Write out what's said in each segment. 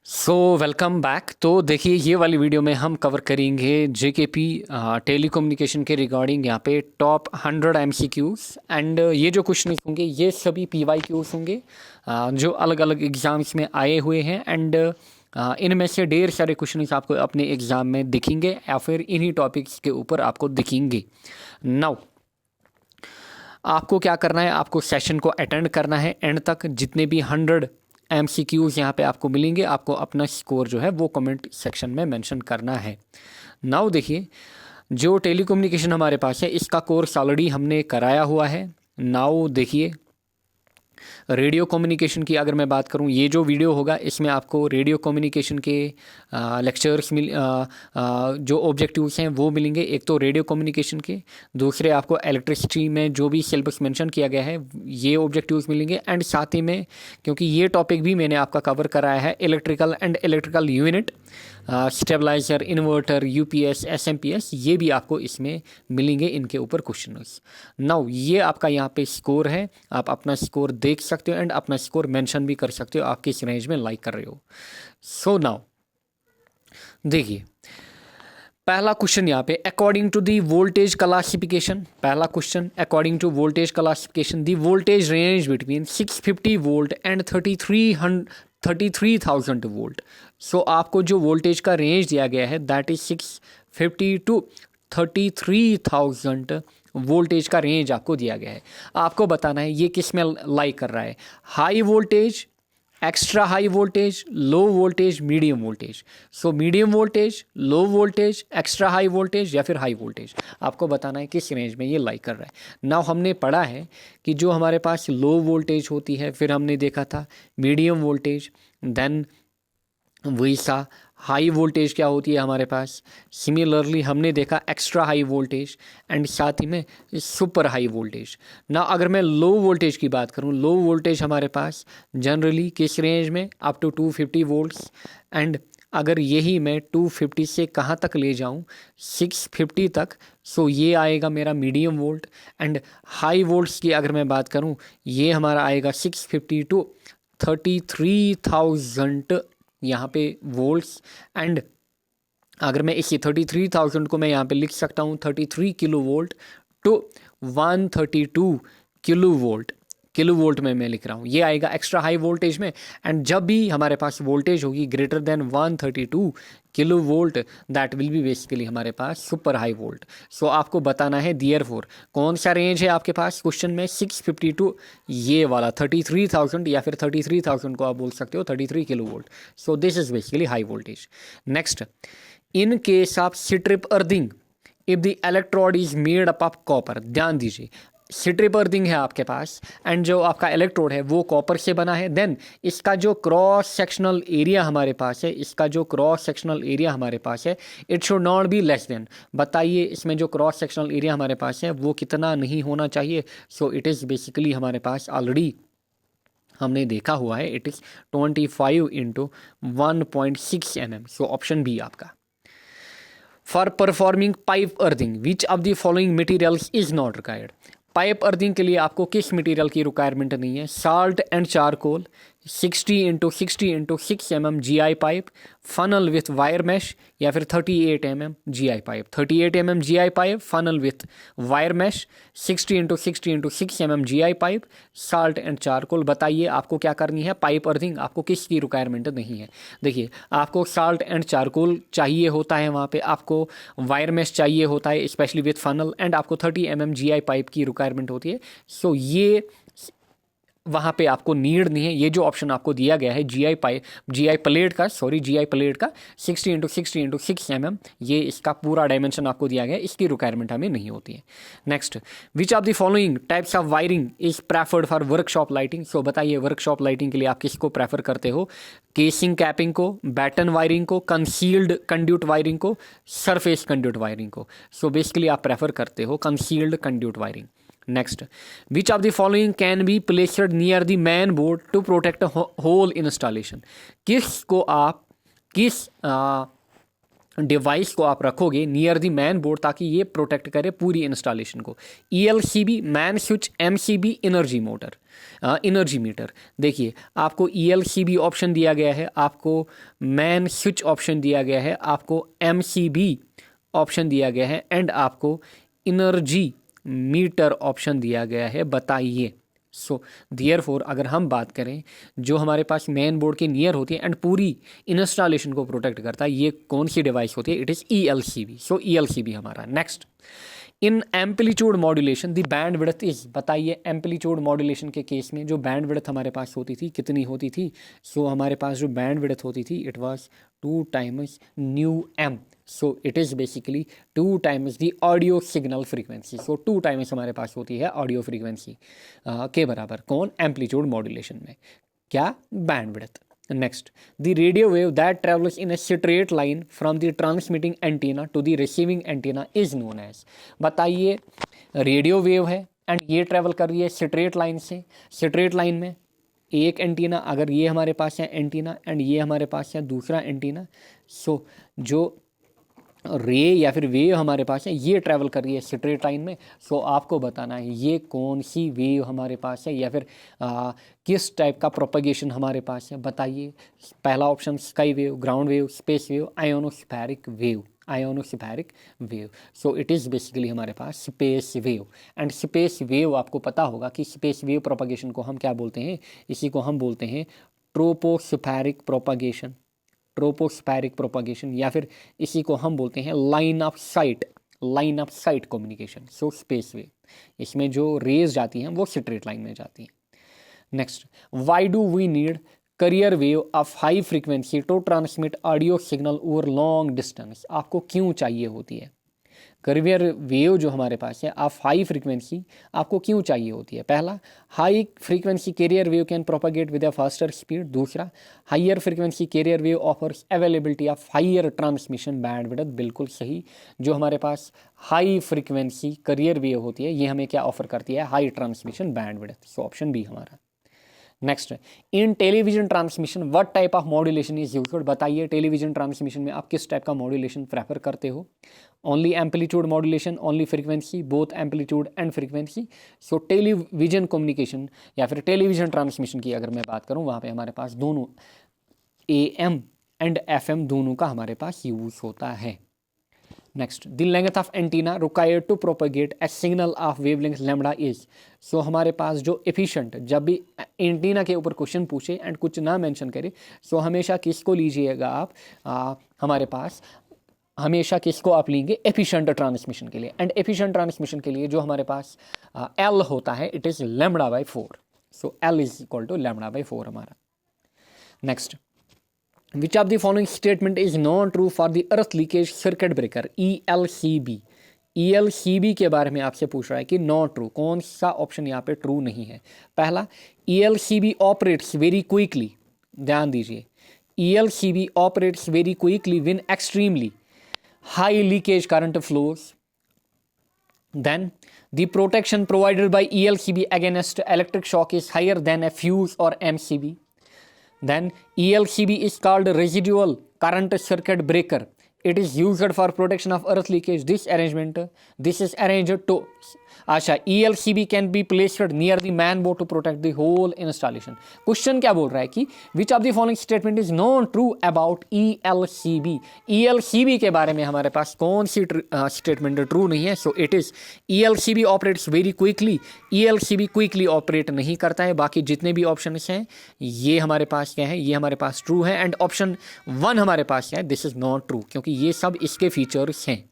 Welcome back. तो देखिए, ये वाली वीडियो में हम कवर करेंगे जेकेपी टेलीकम्युनिकेशन के रिगार्डिंग यहाँ पे टॉप 100 एमसीक्यूज़। एंड ये जो क्वेश्चन होंगे ये सभी पीवाईक्यूज़ होंगे जो अलग अलग एग्ज़ाम्स में आए हुए हैं। एंड इनमें से ढेर सारे क्वेश्चन आपको अपने एग्ज़ाम में दिखेंगे या फिर इन्हीं टॉपिक्स के ऊपर आपको दिखेंगे। नाउ आपको क्या करना है, आपको सेशन को अटेंड करना है एंड तक। जितने भी 100 MCQs यहाँ पे आपको मिलेंगे, आपको अपना स्कोर जो है वो कमेंट सेक्शन में मेंशन करना है। नाउ देखिए, जो टेलीकम्युनिकेशन हमारे पास है इसका कोर्स ऑलरेडी हमने कराया हुआ है। नाउ देखिए, रेडियो कम्युनिकेशन की अगर मैं बात करूं, ये जो वीडियो होगा इसमें आपको रेडियो कम्युनिकेशन के लेक्चर्स जो ऑब्जेक्टिव्स हैं वो मिलेंगे। एक तो रेडियो कम्युनिकेशन के, दूसरे आपको इलेक्ट्रिसिटी में जो भी सिलेबस मेंशन किया गया है ये ऑब्जेक्टिव्स मिलेंगे। एंड साथ ही में, क्योंकि ये टॉपिक भी मैंने आपका कवर कराया है, electrical and electrical unit, stabiliser, inverter, UPS, SMPS, ये भी आपको इसमें मिलेंगे, इनके ऊपर क्वेश्चंस। नाउ ये आपका यहाँ पे स्कोर है, आप अपना स्कोर देख सकते हो एंड अपना स्कोर मेंशन भी कर सकते हो आप किस रेंज में लाइक कर रहे हो। सो नाउ देखिए, पहला क्वेश्चन यहाँ पे, according to the voltage classification. पहला question, according to voltage classification the voltage range between 650 volt and 33,000 volt. So आपको जो वोल्टेज का रेंज दिया गया है दैट इज 650 टू 33,000 वोल्टेज का रेंज आपको दिया गया है। आपको बताना है ये किस में लाई कर रहा है, high voltage, extra high voltage, low voltage, medium voltage. So medium voltage, low voltage, extra high voltage या फिर हाई वोल्टेज, आपको बताना है किस रेंज में ये लाई कर रहा है। नाउ हमने पढ़ा है कि जो हमारे पास लो वोल्टेज होती है, फिर हमने देखा था मीडियम वोल्टेज, देन वैसा हाई वोल्टेज क्या होती है हमारे पास। सिमिलरली हमने देखा एक्स्ट्रा हाई वोल्टेज एंड साथ ही में सुपर हाई वोल्टेज। ना अगर मैं लो वोल्टेज की बात करूं, लो वोल्टेज हमारे पास जनरली किस रेंज में, अप टू 250 वोल्ट्स। एंड अगर यही मैं 250 से कहाँ तक ले जाऊं, 650 तक, सो ये आएगा मेरा medium volt. And high volts की अगर मैं बात करूं, ये हमारा आएगा 650 टू 33,000 यहाँ पे वोल्ट्स। एंड अगर मैं इसी 33,000 को मैं यहाँ पे लिख सकता हूँ 33 kilo volt to 132 kilo volt, kilo volt में मैं लिख रहा हूँ, ये आएगा एक्स्ट्रा हाई वोल्टेज में। एंड जब भी हमारे पास वोल्टेज होगी greater than 132 kilo volt, that will be basically हमारे पास सुपर हाई वोल्ट। सो आपको बताना है देयरफॉर कौन सा रेंज है आपके पास क्वेश्चन में, 650 टू ये वाला 33,000 या फिर 33,000 को आप बोल सकते हो 33 kilo volt. So this is basically high voltage. Next, in case of strip earthing if the electrode is made up of copper. ध्यान दीजिए, स्ट्रिप अर्थिंग है आपके पास एंड जो आपका इलेक्ट्रोड है वो कॉपर से बना है। देन इसका जो क्रॉस सेक्शनल एरिया हमारे पास है, इसका जो क्रॉस सेक्शनल एरिया हमारे पास है, it should not be less than. बताइए इसमें जो क्रॉस सेक्शनल एरिया हमारे पास है वो कितना नहीं होना चाहिए। सो इट इज़ बेसिकली हमारे पास ऑलरेडी हमने देखा हुआ है, it is 25 into 1.6 mm। So option B आपका। For performing pipe earthing which of the following materials is not required. Pipe earthing के लिए आपको किस मटेरियल की रिक्वायरमेंट नहीं है, salt and charcoal, 60 into 60 into 6 mm GI pipe, funnel with wire mesh या फिर 38 mm GI pipe. 38 mm GI pipe, funnel with wire mesh, 60 into 60 into 6 mm GI pipe, salt and charcoal. बताइए आपको क्या करनी है, pipe earthing आपको किसकी requirement नहीं है। देखिए, आपको साल्ट एंड चारकोल चाहिए होता है, वहाँ पे आपको वायर मैश चाहिए होता है स्पेशली विथ फनल, एंड आपको 30 mm GI पाइप की रिक्वायरमेंट होती है। सो ये वहाँ पे आपको नीड नहीं है। ये जो ऑप्शन आपको दिया गया है GI पाइप, GI प्लेट का, सॉरी GI प्लेट का 60 इंटू 60 इंटू 6 mm, ये इसका पूरा डायमेंशन आपको दिया गया है, इसकी रिक्वायरमेंट हमें नहीं होती है। Next, which of the following types of wiring is preferred for workshop lighting. So बताइए वर्कशॉप लाइटिंग के लिए आप किसको प्रेफर करते हो, केसिंग कैपिंग को, बैटन वायरिंग को, कंसील्ड कंड्यूट वायरिंग को, सरफेस कंड्यूट वायरिंग को। सो बेसिकली आप प्रेफर करते हो concealed conduit wiring. Next, which of the following can be placed near the main board to protect whole installation. किस को आप किस डिवाइस को आप रखोगे नियर दी मैन बोर्ड ताकि ये प्रोटेक्ट करे पूरी इंस्टॉलेशन को। ELCB man switch, MCB energy motor, energy meter. देखिए आपको ELCB ऑप्शन दिया गया है, आपको मैन स्विच ऑप्शन दिया गया है, आपको MCB ऑप्शन दिया गया है एंड आपको एनर्जी मीटर ऑप्शन दिया गया है। बताइए सो देयरफॉर अगर हम बात करें जो हमारे पास मेन बोर्ड के नियर होती है एंड पूरी इंस्टॉलेशन को प्रोटेक्ट करता है, ये कौन सी डिवाइस होती है? It is ELCB। So ELCB हमारा। Next, in amplitude modulation the band width is. बताइए एम्पलीट्यूड मॉड्यूलेशन के केस में जो बैंड विड्थ हमारे पास होती थी कितनी होती थी? सो हमारे पास जो बैंड विड्थ होती थी it was 2 times nu m. So it is basically 2 times the audio signal frequency. So 2 times हमारे पास होती है ऑडियो फ्रीक्वेंसी के बराबर। कौन? एम्पलीट्यूड मॉड्यूलेशन में। क्या? Band width. Next, the radio wave that travels in a straight line from the transmitting antenna to the receiving antenna is known as। बताइए रेडियो वेव है एंड ये ट्रेवल कर रही है स्ट्रेट लाइन से। Straight line में एक antenna, अगर ये हमारे पास है एंटीना एंड ये हमारे पास है दूसरा एंटीना, सो जो रे या फिर वेव हमारे पास है ये ट्रैवल कर रही है स्ट्रेट लाइन में। सो आपको बताना है ये कौन सी वेव हमारे पास है या फिर किस टाइप का प्रोपगेशन हमारे पास है। बताइए पहला option sky wave, ground wave, space wave, ionospheric wave. Ionospheric wave. So it is basically हमारे पास space wave. And space wave आपको पता होगा कि स्पेस वेव प्रोपगेशन को हम क्या बोलते हैं? इसी को हम बोलते हैं ट्रोपोस्फेरिक प्रोपगेशन। ट्रोपोस्फेरिक प्रोपगेशन या फिर इसी को हम बोलते हैं line of site, line of site communication. So space wave, इसमें जो रेज जाती हैं वो स्ट्रेट लाइन में जाती हैं। Next, why do we need carrier wave of high frequency to transmit audio signal over long distance. आपको क्यों चाहिए होती है करियर वेव जो हमारे पास है ऑफ हाई फ्रीक्वेंसी, आपको क्यों चाहिए होती है? पहला, high frequency carrier wave can propagate with a faster speed. दूसरा, higher frequency carrier wave offers availability of higher transmission bandwidth. बिल्कुल सही, जो हमारे पास हाई फ्रीक्वेंसी करियर वेव होती है ये हमें क्या ऑफर करती है? High transmission bandwidth. So option B हमारा। Next, in television transmission what type of modulation is used. बताइए टेलीविजन ट्रांसमिशन में आप किस टाइप का मॉड्यूलेशन प्रेफर करते हो? Only amplitude modulation, only frequency, both amplitude and frequency. So television communication या फिर टेलीविजन ट्रांसमिशन की अगर मैं बात करूं वहाँ पे हमारे पास दोनों AM एंड FM दोनों का हमारे पास यूज होता है। Next, the length of antenna required to propagate a signal of wavelength lambda is. So हमारे पास जो एफिशिएंट, जब भी एंटीना के ऊपर क्वेश्चन पूछे एंड कुछ ना मेंशन करे, सो हमेशा किसको लीजिएगा आप? हमारे पास हमेशा किसको आप लेंगे? एफिशिएंट ट्रांसमिशन के लिए। एंड एफिशिएंट ट्रांसमिशन के लिए जो हमारे पास L होता है it is λ/4। So L is equal to λ/4 हमारा। Next, Which of the following statement is not true for the earth leakage circuit breaker ELCB। ELCB के बारे में आपसे पूछ रहा है कि नॉट ट्रू, कौन सा ऑप्शन यहाँ पे ट्रू नहीं है? पहला, ELCB ऑपरेट्स वेरी क्विकली। ध्यान दीजिए, ELCB operates very quickly when extremely high leakage current flows. Then the protection provided by ELCB against electric shock is higher than a fuse or MCB। Then ELCB is called residual current circuit breaker। It is used for protection of earth leakage। This is arranged to अच्छा ELCB can be placed near the main board to protect the whole installation. Question क्या बोल रहा है कि which of the following statement is not true about ELCB। ELCB के बारे में हमारे पास कौन सी स्टेटमेंट ट्रू नहीं है? So it is ELCB operates very quickly. ELCB quickly operate नहीं करता है। बाकी जितने भी ऑप्शन हैं ये हमारे पास क्या है? ये हमारे पास ट्रू है। एंड ऑप्शन 1 हमारे पास है दिस इज नॉट ट्रू, क्योंकि ये सब इसके फीचर्स हैं।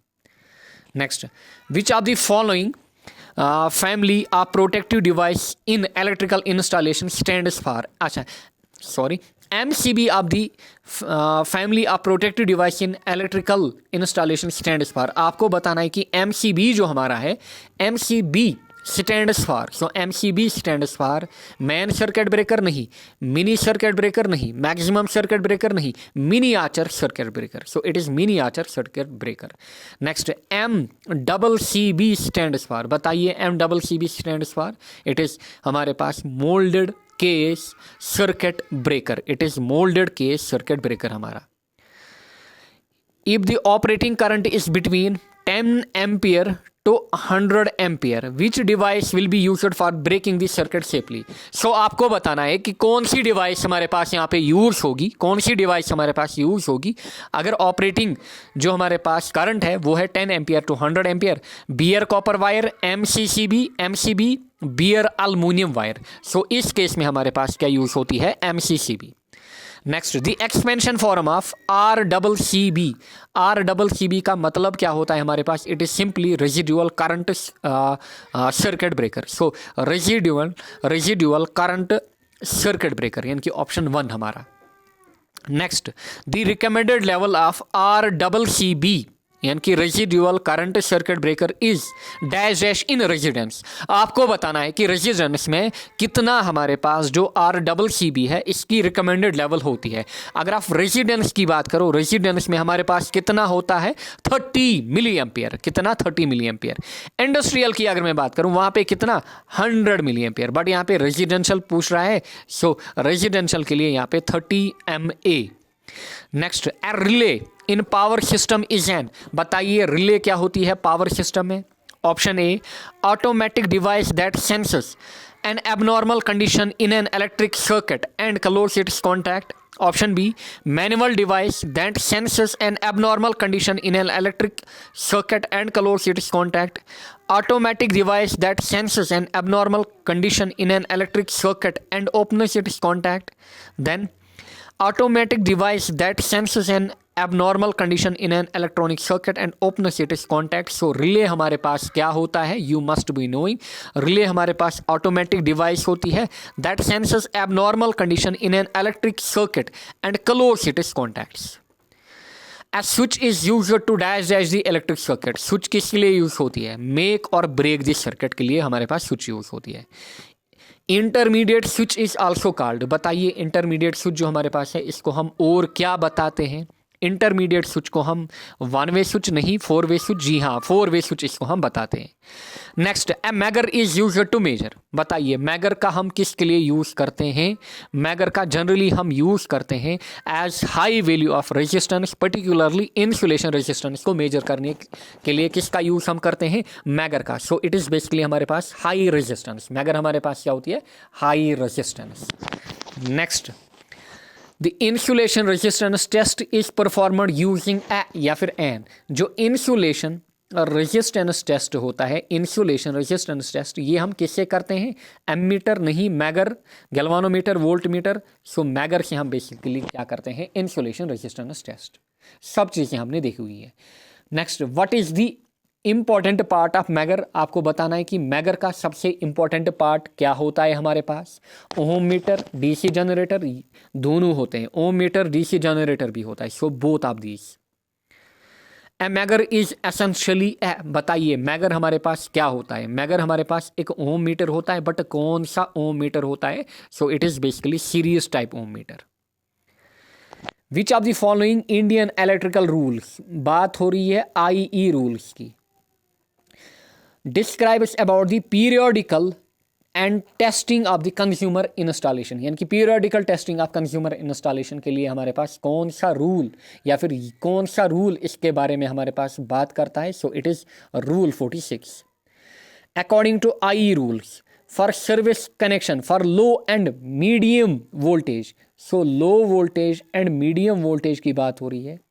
Next, which of the following family of protective device in electrical installation stands for। अच्छा sorry, MCB of the family of protective device in electrical installation stands for। आपको बताना है कि MCB जो हमारा है, MCB stands for, so MCB stands for man circuit breaker नहीं, mini circuit breaker नहीं, मैक्सिमम सर्किट ब्रेकर नहीं, miniature circuit breaker. So it is miniature circuit breaker. Next, MCCB stands for। बताइए MCCB stands for। It is हमारे पास moulded case circuit breaker. It is moulded case circuit breaker हमारा। If the operating current is between 10 ampere to 100 ampere, which device will be used for breaking the circuit safely? So आपको बताना है कि कौन सी device हमारे पास यहाँ पे यूज होगी, कौन सी डिवाइस हमारे पास यूज होगी अगर ऑपरेटिंग जो हमारे पास करंट है वो है 10 ampere to 100 ampere, bare copper wire, MCB, bare aluminium wire. So इस केस में हमारे पास क्या यूज होती है, MCCB. Next, the expansion form of RCCB का मतलब क्या होता है हमारे पास? It is simply residual current circuit breaker. So residual current circuit breaker, यानी कि ऑप्शन 1 हमारा। Next, the recommended level of RCCB यानी कि residual current circuit breaker is dash in residence. आपको बताना है कि रेजिडेंस में कितना हमारे पास जो RCCB है इसकी रिकमेंडेड लेवल होती है। अगर आप रेजिडेंस की बात करो, रेजिडेंस में हमारे पास कितना होता है, 30 मिली एम्पियर। कितना, 30 मिली एम्पियर। इंडस्ट्रियल की अगर मैं बात करूं वहां पे कितना, 100 मिली एम्पियर। बट यहाँ पे रेजिडेंशियल पूछ रहा है, सो रेजिडेंशियल के लिए यहाँ पे 30 MA। Next, relay in power system is an, बताइए रिले क्या होती है पावर सिस्टम में? Option A, automatic device that senses an abnormal condition in an electric circuit and close its contact. Option B, manual device that senses an abnormal condition in an electric circuit and close its contact. Automatic device that senses an abnormal condition in an electric circuit and opens its contact. Then automatic device that senses an abnormal condition in an electronic circuit and opens its contact. So relay हमारे पास क्या होता है, you must be knowing. relay हमारे पास automatic device होती है that senses abnormal condition in an electric circuit and close its contacts. A switch is used to dash the electric circuit. switch किसके लिए यूज होती है? make और break the circuit के लिए हमारे पास switch यूज होती है। Intermediate switch is also called, बताइए इंटरमीडिएट स्विच जो हमारे पास है इसको हम और क्या बताते हैं? इंटरमीडिएट स्विच को हम 1 वे स्विच नहीं 4 वे स्विच, जी हाँ 4 वे स्विच इसको हम बताते हैं। Next, a megger is use to measure, बताइए मैगर का हम किसके लिए यूज करते हैं? मैगर का जनरली हम यूज करते हैं as high value of resistance, particularly insulation resistance को मेजर करने के लिए किसका यूज हम करते हैं? मैगर का। सो इट इज बेसिकली हमारे पास हाई रेजिस्टेंस, मैगर हमारे पास क्या होती है? High resistance. Next, the insulation resistance test is performed using a या फिर एन। जो इंसुलेशन रेजिस्टेंस टेस्ट होता है, इंसुलेशन रेजिस्टेंस टेस्ट, ये हम किससे करते हैं? एमीटर नहीं, megger, galvanometer, voltmeter. So megger से हम बेसिकली क्या करते हैं? Insulation resistance test. सब चीज़ें हमने देखी हुई है। Next, what is the important part of megger? आपको बताना है कि मैगर का सबसे इंपॉर्टेंट पार्ट क्या होता है हमारे पास? ओम मीटर, डीसी जनरेटर दोनों होते हैं। ओम मीटर, डीसी जनरेटर भी होता है। So both of these. A megger is essentially, बताइए मैगर हमारे पास क्या होता है? मैगर हमारे पास एक ओम मीटर होता है, बट कौन सा ओम मीटर होता है? So it is basically series type ohm meter. Which of the following Indian electrical rules, बात हो रही है IE रूल्स की, describes about the periodical and testing of the consumer installation, यानी कि periodical testing of consumer installation के लिए हमारे पास कौन सा रूल या फिर कौन सा रूल इसके बारे में हमारे पास बात करता है? So it is rule 46। According to IE rules for service connection for low and medium voltage, so low voltage and medium voltage की बात हो रही है।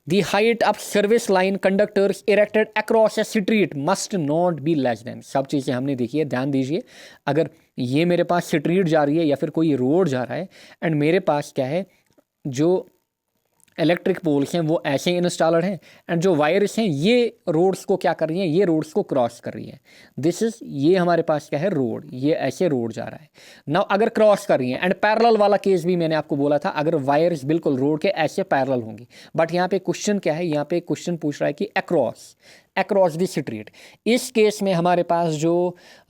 The height of service line conductors erected across a street must not be less than, सब चीज़ें हमने देखी है, ध्यान दीजिए। अगर ये मेरे पास स्ट्रीट जा रही है या फिर कोई रोड जा रहा है एंड मेरे पास क्या है, जो इलेक्ट्रिक पोल्स हैं वो ऐसे इंस्टॉलर हैं एंड जो वायर्स हैं ये रोड्स को क्या कर रही हैं? ये रोड्स को क्रॉस कर रही है। दिस इज, ये हमारे पास क्या है? रोड, ये ऐसे रोड जा रहा है ना, अगर क्रॉस कर रही हैं। एंड पैरेलल वाला केस भी मैंने आपको बोला था, अगर वायर्स बिल्कुल रोड के ऐसे पैरेलल होंगी। बट यहाँ पे क्वेश्चन क्या है? यहाँ पे क्वेश्चन पूछ रहा है कि अक्रॉस द स्ट्रीट। इस केस में हमारे पास जो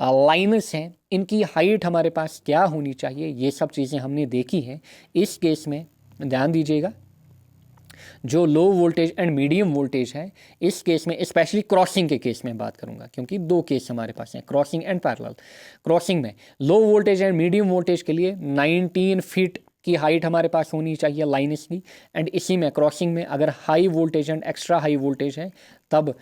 लाइन्स हैं इनकी हाइट हमारे पास क्या होनी चाहिए? ये सब चीज़ें हमने देखी हैं। इस केस में ध्यान दीजिएगा, जो लो वोल्टेज एंड मीडियम वोल्टेज है इस केस में, स्पेशली क्रॉसिंग के केस में बात करूंगा, क्योंकि 2 केस हमारे पास हैं, क्रॉसिंग एंड पैरेलल। क्रॉसिंग में लो वोल्टेज एंड मीडियम वोल्टेज के लिए 19 फीट की हाइट हमारे पास होनी चाहिए लाइन इसकी, एंड इसी में क्रॉसिंग में अगर high voltage and extra high voltage है तब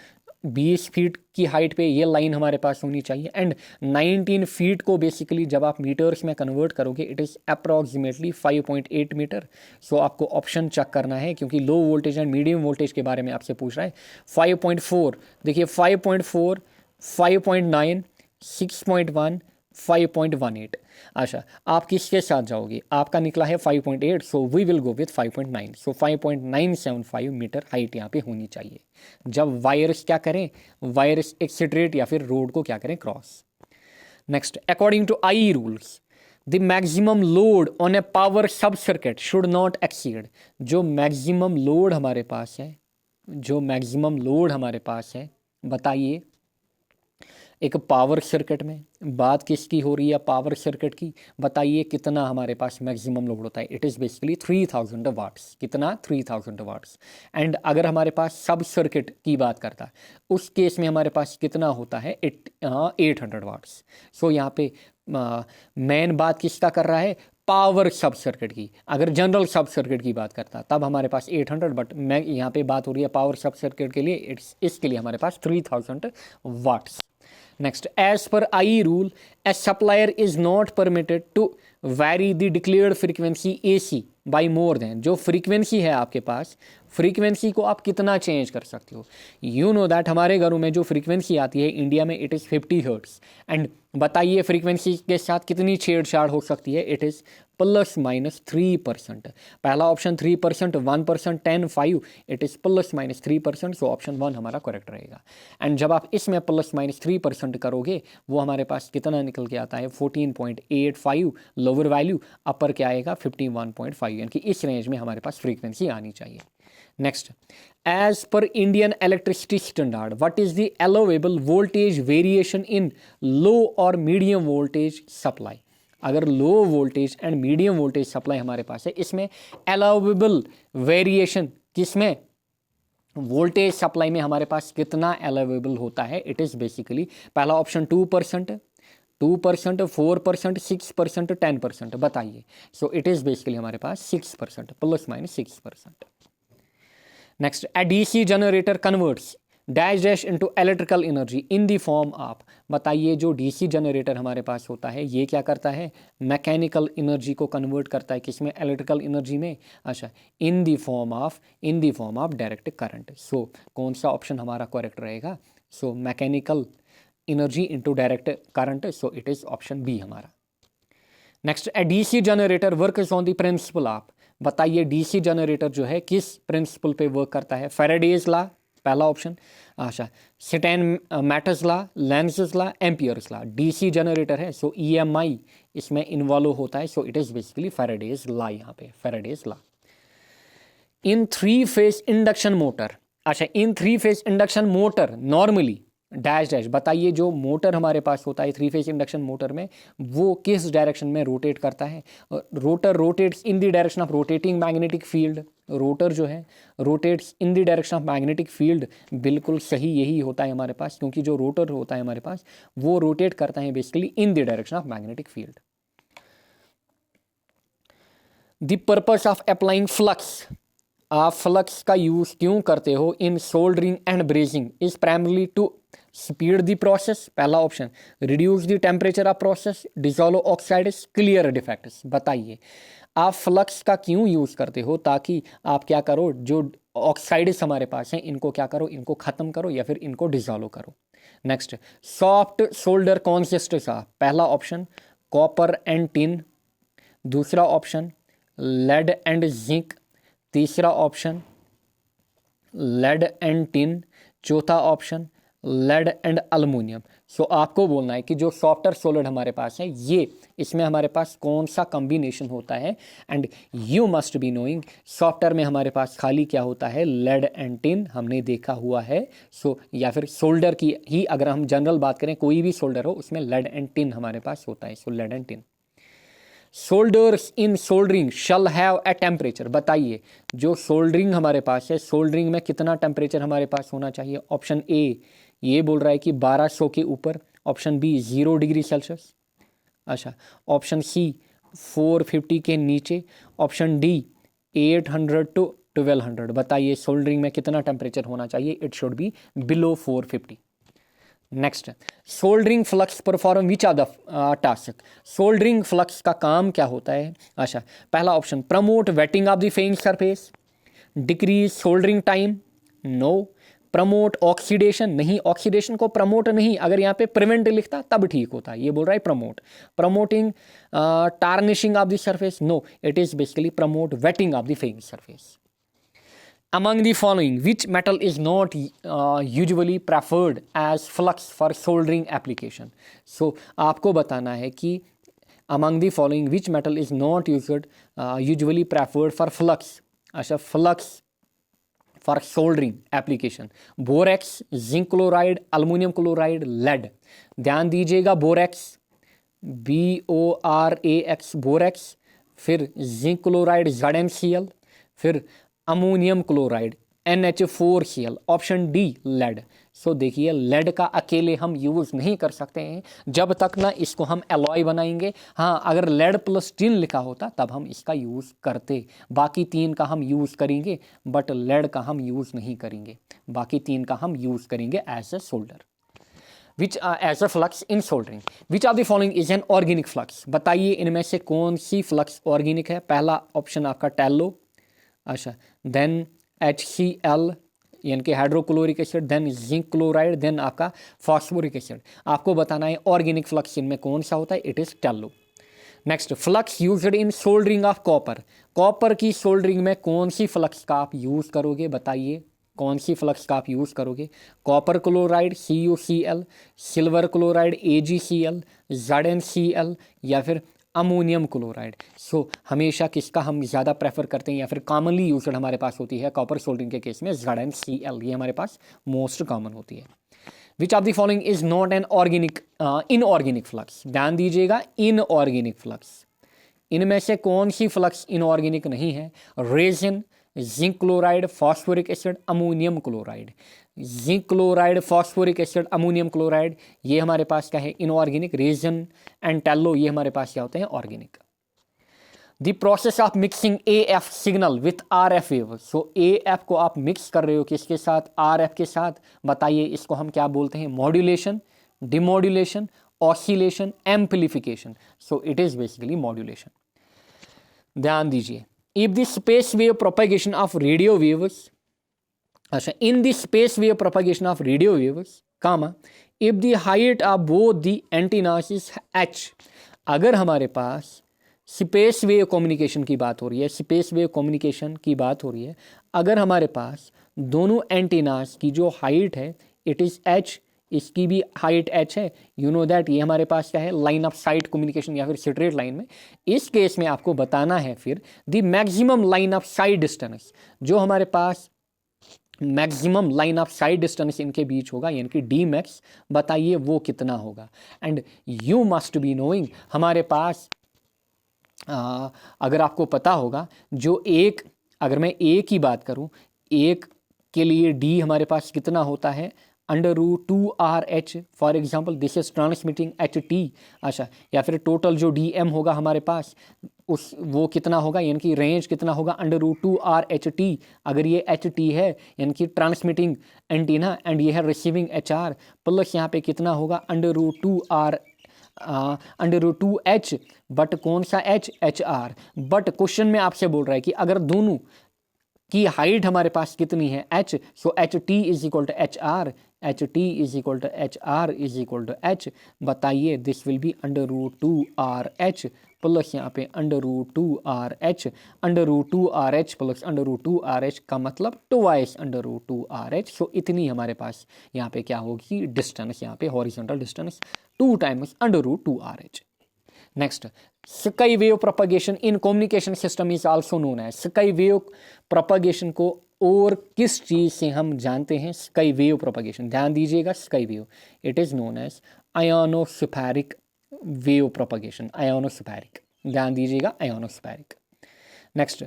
20 फीट की हाइट पे ये लाइन हमारे पास होनी चाहिए। एंड 19 फीट को बेसिकली जब आप मीटर्स में कन्वर्ट करोगे इट इज़ अप्रॉक्सीमेटली 5.8 मीटर। सो आपको ऑप्शन चेक करना है क्योंकि लो वोल्टेज एंड मीडियम वोल्टेज के बारे में आपसे पूछ रहा है। 5.4 देखिए, 5.4, 5.9, 6.1, 5.18। अच्छा, आप किसके साथ जाओगे? आपका निकला है 5.8, so we will go with 5.9। So 5.975 meter height यहाँ पे होनी चाहिए जब वायर्स क्या करें, वायर्स एक्सीटरेट या फिर रोड को क्या करें, cross. Next, according to I rules the maximum load on a power sub circuit should not exceed. जो मैक्सिमम लोड हमारे पास है, जो मैक्सिमम लोड हमारे पास है, बताइए एक पावर सर्किट में बात किसकी हो रही है? पावर सर्किट की। बताइए कितना हमारे पास मैक्सिमम लोड होता है? It is basically 3000 watts. कितना? 3000 वाट्स। एंड अगर हमारे पास सब सर्किट की बात करता है उस केस में हमारे पास कितना होता है? 800 वाट्स। सो यहाँ पे मेन बात किसका कर रहा है? पावर सब सर्किट की। अगर जनरल सब सर्किट की बात करता तब हमारे पास 800, बट मैं यहाँ पे बात हो रही है पावर सब सर्किट के लिए, इसके लिए हमारे पास 3000 watts. Next, as per IE rule, a supplier is not permitted to vary the declared frequency AC by more than। जो फ्रीक्वेंसी है आपके पास, फ्रीक्वेंसी को आप कितना चेंज कर सकते हो? यू नो दैट हमारे घरों में जो फ्रीक्वेंसी आती है इंडिया में इट इज़ 50 हर्ट्स। एंड बताइए फ्रीक्वेंसी के साथ कितनी छेड़छाड़ हो सकती है? It is +-3%। पहला option 3%, 1%, 10, 5, it is +-3%। So option 1 हमारा करेक्ट रहेगा। एंड जब आप इसमें +-3% करोगे वो हमारे पास कितना निकल के आता है? 14.85 लोअर वैल्यू, अपर क्या आएगा? 51.5, यानी कि इस रेंज में हमारे पास फ्रीक्वेंसी आनी चाहिए। Next, as per Indian electricity standard what is the allowable voltage variation in low और मीडियम वोल्टेज सप्लाई? अगर low voltage and medium voltage supply हमारे पास है, इसमें अलाउएबल वेरिएशन किसमें? वोल्टेज सप्लाई में हमारे पास कितना अलाउएबल होता है? इट इज़ बेसिकली पहला ऑप्शन 2%, 4%, 6%, 10%। बताइए। सो इट इज़ बेसिकली हमारे पास 6%, ±6%। Next, a DC generator converts dash dash into electrical energy in the form of. बताइए जो डीसी जनरेटर हमारे पास होता है ये क्या करता है? मैकेनिकल एनर्जी को कन्वर्ट करता है किसमें? इलेक्ट्रिकल एनर्जी में। अच्छा, in the form of direct current. So कौन सा ऑप्शन हमारा करेक्ट रहेगा? So mechanical energy into direct current. So it is option B हमारा। Next, a DC generator works on the principle of. बताइए DC generator जो है किस principle पे वर्क करता है? फैराडेज लॉ, पहला ऑप्शन। अच्छा, Steinmetz's law, Lenz's law, Ampere's law. DC generator है सो ईएमआई इसमें इन्वॉल्व होता है। So it is basically Faraday's law, यहाँ पे फैराडेज लॉ। इन 3 फेज इंडक्शन मोटर। अच्छा, इन 3 phase induction motor normally dash dash. बताइए जो मोटर हमारे पास होता है 3 फेज इंडक्शन मोटर में वो किस डायरेक्शन में रोटेट करता है? Rotor rotates in the direction of rotating magnetic field. Rotor जो है rotates in the direction of magnetic field. बिल्कुल सही यही होता है हमारे पास, क्योंकि जो रोटर होता है हमारे पास वो रोटेट करता है basically in the direction of magnetic field. The purpose of applying flux. आप फ्लक्स का यूज क्यों करते हो in soldering and brazing? Is primarily to speed the process, पहला option. Reduce the temperature of process, dissolve oxides, clear defects. बताइए आप flux का क्यों यूज करते हो? ताकि आप क्या करो, जो ऑक्साइड्स हमारे पास हैं इनको क्या करो, इनको खत्म करो या फिर इनको डिसॉल्व करो। नेक्स्ट, सॉफ्ट सोल्डर कॉन्सिस्ट्स ऑफ, पहला ऑप्शन कॉपर एंड टिन, दूसरा ऑप्शन लेड एंड जिंक, तीसरा ऑप्शन लेड एंड टिन, चौथा ऑप्शन लेड एंड अल्युमिनियम। सो आपको बोलना है कि जो सॉफ्टर सोलिड हमारे पास है ये इसमें हमारे पास कौन सा कॉम्बिनेशन होता है। And you must be knowing softer में हमारे पास खाली क्या होता है? लेड एंड टिन हमने देखा हुआ है। सो या फिर सोल्डर की ही अगर हम जनरल बात करें कोई भी सोल्डर हो उसमें लेड एंड टिन हमारे पास होता है। So lead and tin. Solders in soldering shall have a temperature. बताइए जो सोल्डरिंग हमारे पास है सोल्डरिंग में कितना टेम्परेचर हमारे पास होना चाहिए? ऑप्शन ए ये बोल रहा है कि 1200 के ऊपर, ऑप्शन बी 0 डिग्री सेल्सियस, अच्छा ऑप्शन सी 450 के नीचे, ऑप्शन डी 800 टू 1200। बताइए सोल्डरिंग में कितना टेम्परेचर होना चाहिए? It should be below 450। Next, soldering flux perform which are the task. Soldering flux का काम क्या होता है? अच्छा, पहला option promote wetting of the faying surface, decrease soldering time, no. Promote oxidation, नहीं, ऑक्सीडेशन को प्रमोट नहीं, अगर यहाँ पे प्रिवेंट लिखता तब ठीक होता, ये बोल रहा है promote. Promoting tarnishing of the surface, no, it is basically promote wetting of the faying surface. Among the following, which metal is not usually preferred as flux for soldering application? So आपको बताना है कि among the following which metal is not usually preferred for flux। अच्छा, flux for soldering application, borax, zinc chloride, aluminium chloride, lead. ध्यान दीजिएगा, borax, BORAX borax, फिर zinc chloride ZnCl, फिर ammonium chloride NH4Cl, option D lead. So देखिए, lead का अकेले हम use नहीं कर सकते हैं जब तक ना इसको हम एलॉय बनाएंगे। हाँ, अगर लेड प्लस टिन लिखा होता तब हम इसका यूज़ करते। बाकी तीन का हम यूज़ करेंगे, बट लेड का हम यूज़ नहीं करेंगे। बाकी तीन का हम यूज़ करेंगे as a solder, which as a flux in soldering. Which of the following is an organic flux. बताइए इनमें से कौन सी फ्लक्स ऑर्गेनिक है? पहला ऑप्शन आपका टैलो, अच्छा, देन HCl यानी कि hydrochloric acid, then zinc chloride, then आपका फॉस्फोरिक एसिड। आपको बताना है ऑर्गेनिक फ्लक्स इनमें कौन सा होता है? It is tallow. Next, flux used in soldering of copper. Copper की सोल्डरिंग में कौन सी फ्लक्स का आप यूज़ करोगे? बताइए कौन सी फ्लक्स का आप यूज़ करोगे? Copper chloride CuCl, silver chloride AgCl, ZnCl, या फिर अमोनियम क्लोराइड। सो हमेशा किसका हम ज़्यादा प्रेफर करते हैं या फिर कॉमनली यूज्ड हमारे पास होती है कॉपर सोल्डरिंग के केस में? ZnCl, ये हमारे पास मोस्ट कॉमन होती है। Which of the following is not an organic inorganic flux. ध्यान दीजिएगा, इनऑर्गेनिक फ्लक्स, इनमें से कौन सी फ्लक्स इनऑर्गेनिक नहीं है? Resin, zinc chloride, phosphoric acid, ammonium chloride. Zinc chloride, phosphoric acid, ammonium chloride, ये हमारे पास क्या है? इनऑर्गेनिक। रेजिन एंड टैलो, ये हमारे पास क्या होते हैं? Organic. The process of mixing AF signal with RF wave. So AF को आप मिक्स कर रहे हो किसके साथ? RF के साथ। बताइए इसको हम क्या बोलते हैं? Modulation, demodulation, oscillation, amplification. So it is basically modulation. ध्यान दीजिए, if the space wave propagation of radio waves, अच्छा, in the space wave propagation of radio waves, comma, if the height of both the antennas is h। अगर हमारे पास space wave communication की बात हो रही है, स्पेस वेव कम्युनिकेशन की बात हो रही है, अगर हमारे पास दोनों एंटीनास की जो हाइट है इट इज़ h, इसकी भी हाइट h है, यू नो दैट, ये हमारे पास क्या है? लाइन ऑफ साइट कम्युनिकेशन या फिर स्ट्रेट लाइन में। इस केस में आपको बताना है फिर the maximum line of sight distance, जो हमारे पास maximum line of side distance इनके बीच होगा यानी कि डी मैक्स। बताइए वो कितना होगा? And you must be knowing, हमारे पास अगर आपको पता होगा, जो एक, अगर मैं ए की बात करूं, एक के लिए डी हमारे पास कितना होता है? √2RH। For example this is transmitting HT। अच्छा, या फिर टोटल जो DM होगा हमारे पास, उस वो कितना होगा यानी कि रेंज कितना होगा? √2RHT। अगर ये HT है यानी कि ट्रांसमिटिंग एंटीना, एंड ये है रिसीविंग HR, प्लस यहाँ पे कितना होगा? √2H, बट कौन सा H? HR। बट क्वेश्चन में आपसे बोल रहा है कि अगर दोनों की हाइट हमारे पास कितनी है? h, so HT is equal to HR, HT is equal to HR is equal to H। बताइए this will be √2RH plus यहाँ पे √2RH, √2RH प्लस √2RH का मतलब ट्वाइस √2RH। सो इतनी हमारे पास यहाँ पे क्या होगी? डिस्टेंस, यहाँ पे horizontal distance 2 times √2RH। Next, sky wave propagation in communication system is also known है। स्काई वेव प्रोपगेशन को और किस चीज़ से हम जानते हैं? स्काई वेव प्रोपगेशन, ध्यान दीजिएगा, sky wave it is known as ionospheric wave propagation. Ionospheric, ध्यान दीजिएगा, ionospheric. Next,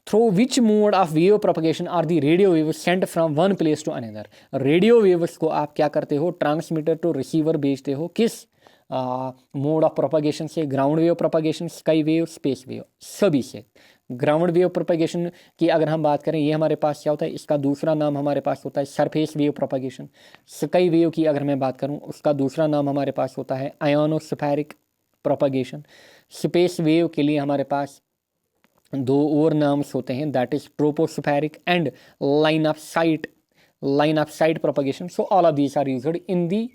through which mode of wave propagation are the radio waves sent from one place to another. Radio waves को आप क्या करते हो? Transmitter to receiver भेजते हो, किस मोड ऑफ प्रोपगेशन से, ground wave propagation, sky wave, space wave, सभी से। ग्राउंड वेव प्रोपगेशन की अगर हम बात करें, ये हमारे पास क्या होता है, इसका दूसरा नाम हमारे पास होता है surface wave propagation. Sky wave की अगर मैं बात करूं, उसका दूसरा नाम हमारे पास होता है आयोनोस्फेरिक प्रोपगेशन। स्पेस वेव के लिए हमारे पास दो और नाम्स होते हैं, that is tropospheric and line of sight propagation. So all of these are used in the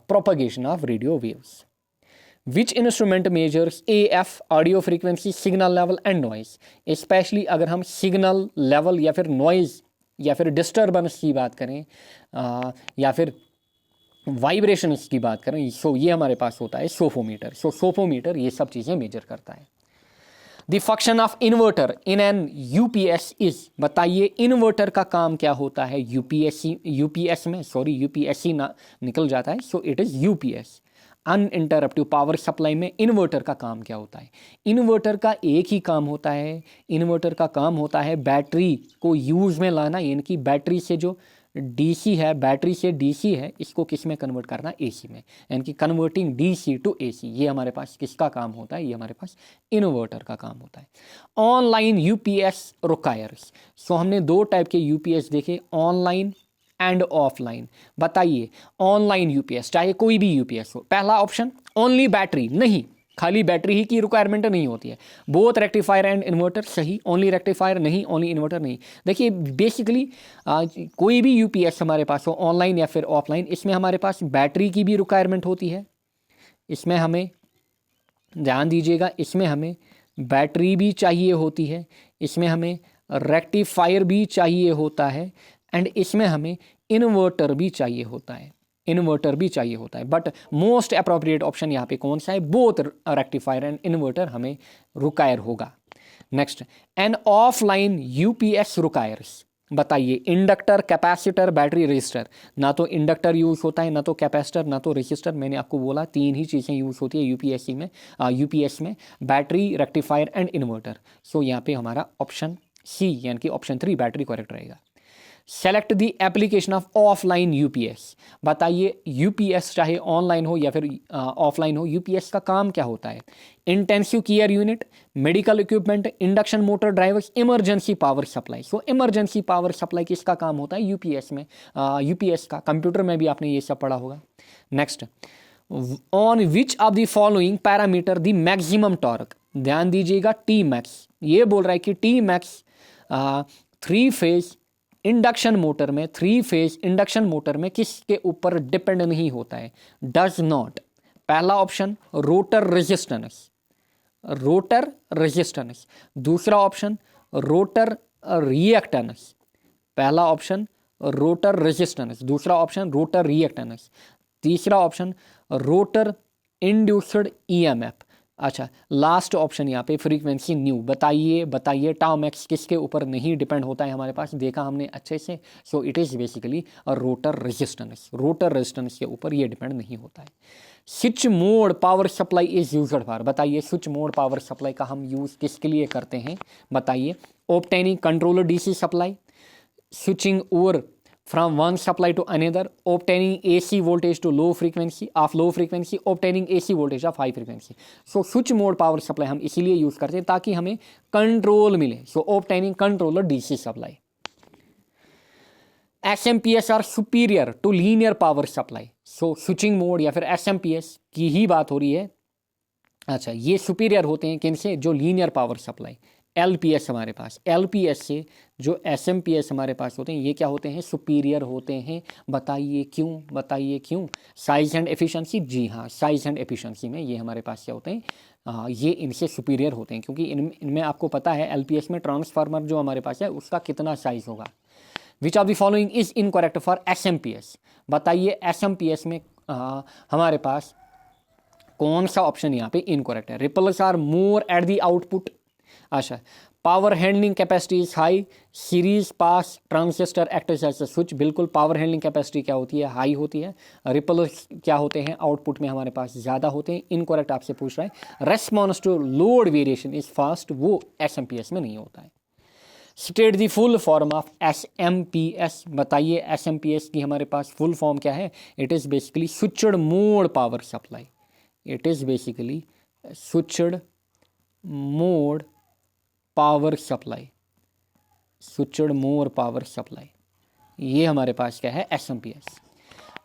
propagation of radio waves. Which instrument measures AF audio frequency, signal level and noise? Especially अगर हम signal level या फिर noise या फिर disturbance की बात करें या फिर vibrations की बात करें, सो ये हमारे पास होता है सोफोमीटर। सो सोफोमीटर ये सब चीज़ें मेजर करता है। The function of inverter in an UPS is, बताइए इन्वर्टर का काम क्या होता है यूपीएससी ना निकल जाता है, so it is UPS. Uninterruptive power supply में इन्वर्टर का काम क्या होता है? इन्वर्टर का एक ही काम होता है, इन्वर्टर का काम होता है बैटरी को यूज में लाना, यानी कि बैटरी से जो डीसी है, बैटरी से डीसी है, इसको किस में कन्वर्ट करना? एसी में, यानी कि कन्वर्टिंग डीसी टू एसी। ये हमारे पास किसका काम होता है? ये हमारे पास इन्वर्टर का काम होता है। ऑनलाइन यूपीएस रिक्वायर्स, सो हमने दो टाइप के यूपीएस देखे, ऑनलाइन एंड ऑफलाइन। बताइए ऑनलाइन यूपीएस, चाहे कोई भी यूपीएस हो, पहला ऑप्शन ओनली बैटरी, नहीं, खाली बैटरी ही की रिक्वायरमेंट नहीं होती है। बोथ रेक्टिफायर एंड इन्वर्टर, सही, ओनली रेक्टिफायर नहीं, ओनली इन्वर्टर नहीं। देखिए बेसिकली कोई भी यूपीएस हमारे पास हो, ऑनलाइन या फिर ऑफलाइन, इसमें हमारे पास बैटरी की भी रिक्वायरमेंट होती है। इसमें हमें ध्यान दीजिएगा, इसमें हमें बैटरी भी चाहिए होती है, इसमें हमें रेक्टिफायर भी चाहिए होता है, एंड इसमें हमें इन्वर्टर भी चाहिए होता है, बट मोस्ट अप्रोप्रिएट ऑप्शन यहाँ पे कौन सा है? बोथ रेक्टिफायर एंड इन्वर्टर हमें रिक्वायर होगा। Next, an offline UPS requires, बताइए इंडक्टर, कैपेसिटर, बैटरी, रजिस्टर। ना तो इंडक्टर यूज होता है, ना तो कैपेसिटर, ना तो रजिस्टर। मैंने आपको बोला तीन ही चीज़ें यूज होती है यूपीएस में, बैटरी, रेक्टिफायर एंड इन्वर्टर। सो यहाँ पे हमारा ऑप्शन सी यानी कि ऑप्शन 3 बैटरी करेक्ट रहेगा। Select the application of offline UPS, बताइए यूपीएस चाहे ऑनलाइन हो या फिर ऑफलाइन हो, यूपीएस का काम क्या होता है? Intensive care unit, medical equipment, induction motor drivers, emergency power supply. So emergency power supply किसका काम होता है? यूपीएस में, यूपीएस का। कंप्यूटर में भी आपने ये सब पढ़ा होगा। Next, on which of the following parameter the maximum torque, ध्यान दीजिएगा टी मैक्स, ये बोल रहा है कि T max 3 phase induction motor में, 3 फेज इंडक्शन मोटर में किसके ऊपर डिपेंड नहीं होता है? Does not. पहला ऑप्शन रोटर रेजिस्टेंस, दूसरा ऑप्शन रोटर रिएक्टेंस, पहला ऑप्शन रोटर रेजिस्टेंस, दूसरा ऑप्शन रोटर रिएक्टेंस, तीसरा ऑप्शन रोटर इंड्यूस्ड ईएमएफ। अच्छा, लास्ट ऑप्शन यहाँ पे फ्रीक्वेंसी न्यू। बताइए टाउ मैक्स किसके ऊपर नहीं डिपेंड होता है हमारे पास? देखा हमने अच्छे से। सो it is basically rotor resistance के ऊपर ये डिपेंड नहीं होता है। Switch mode power supply is used for, बताइए स्विच मोड पावर सप्लाई का हम यूज़ किसके लिए करते हैं? बताइए obtaining controller DC supply, switching over from one supply to another, obtaining AC voltage to low frequency, obtaining AC voltage of high frequency. So switch mode power supply हम इसीलिए use करते हैं ताकि हमें कंट्रोल मिले। So obtaining controller DC supply. SMPS are superior to linear power supply. So switching mode या फिर SMPS की ही बात हो रही है। अच्छा, ये सुपीरियर होते हैं किनसे? जो लीनियर पावर सप्लाई, LPS हमारे पास, LPS से जो SMPS हमारे पास होते हैं, ये क्या होते हैं? सुपीरियर होते हैं। बताइए क्यों? साइज एंड एफिशिएंसी, जी हाँ, साइज एंड एफिशिएंसी में ये हमारे पास क्या होते हैं? ये इनसे सुपीरियर होते हैं, क्योंकि इनमें आपको पता है LPS में ट्रांसफार्मर जो हमारे पास है उसका कितना साइज होगा। विच of the following is incorrect for SMPS, बताइए SMPS में हमारे पास कौन सा ऑप्शन यहाँ पे इनकरेक्ट है? Ripples are more at the output. अच्छा, power handling capacity is high, series pass transistor act as a switch, बिल्कुल पावर हैंडलिंग कैपेसिटी क्या होती है? हाई होती है। रिपल्स क्या होते हैं? आउटपुट में हमारे पास ज़्यादा होते हैं। इनकरेक्ट आपसे पूछ रहा है। Response to load variation is fast, वो SMPS में नहीं होता है। State the full form of SMPS, बताइए एसएमपीएस की हमारे पास फुल फॉर्म क्या है? It is basically switched mode power supply, it is basically switched mode power supply, switched mode power supply, ये हमारे पास क्या है? SMPS.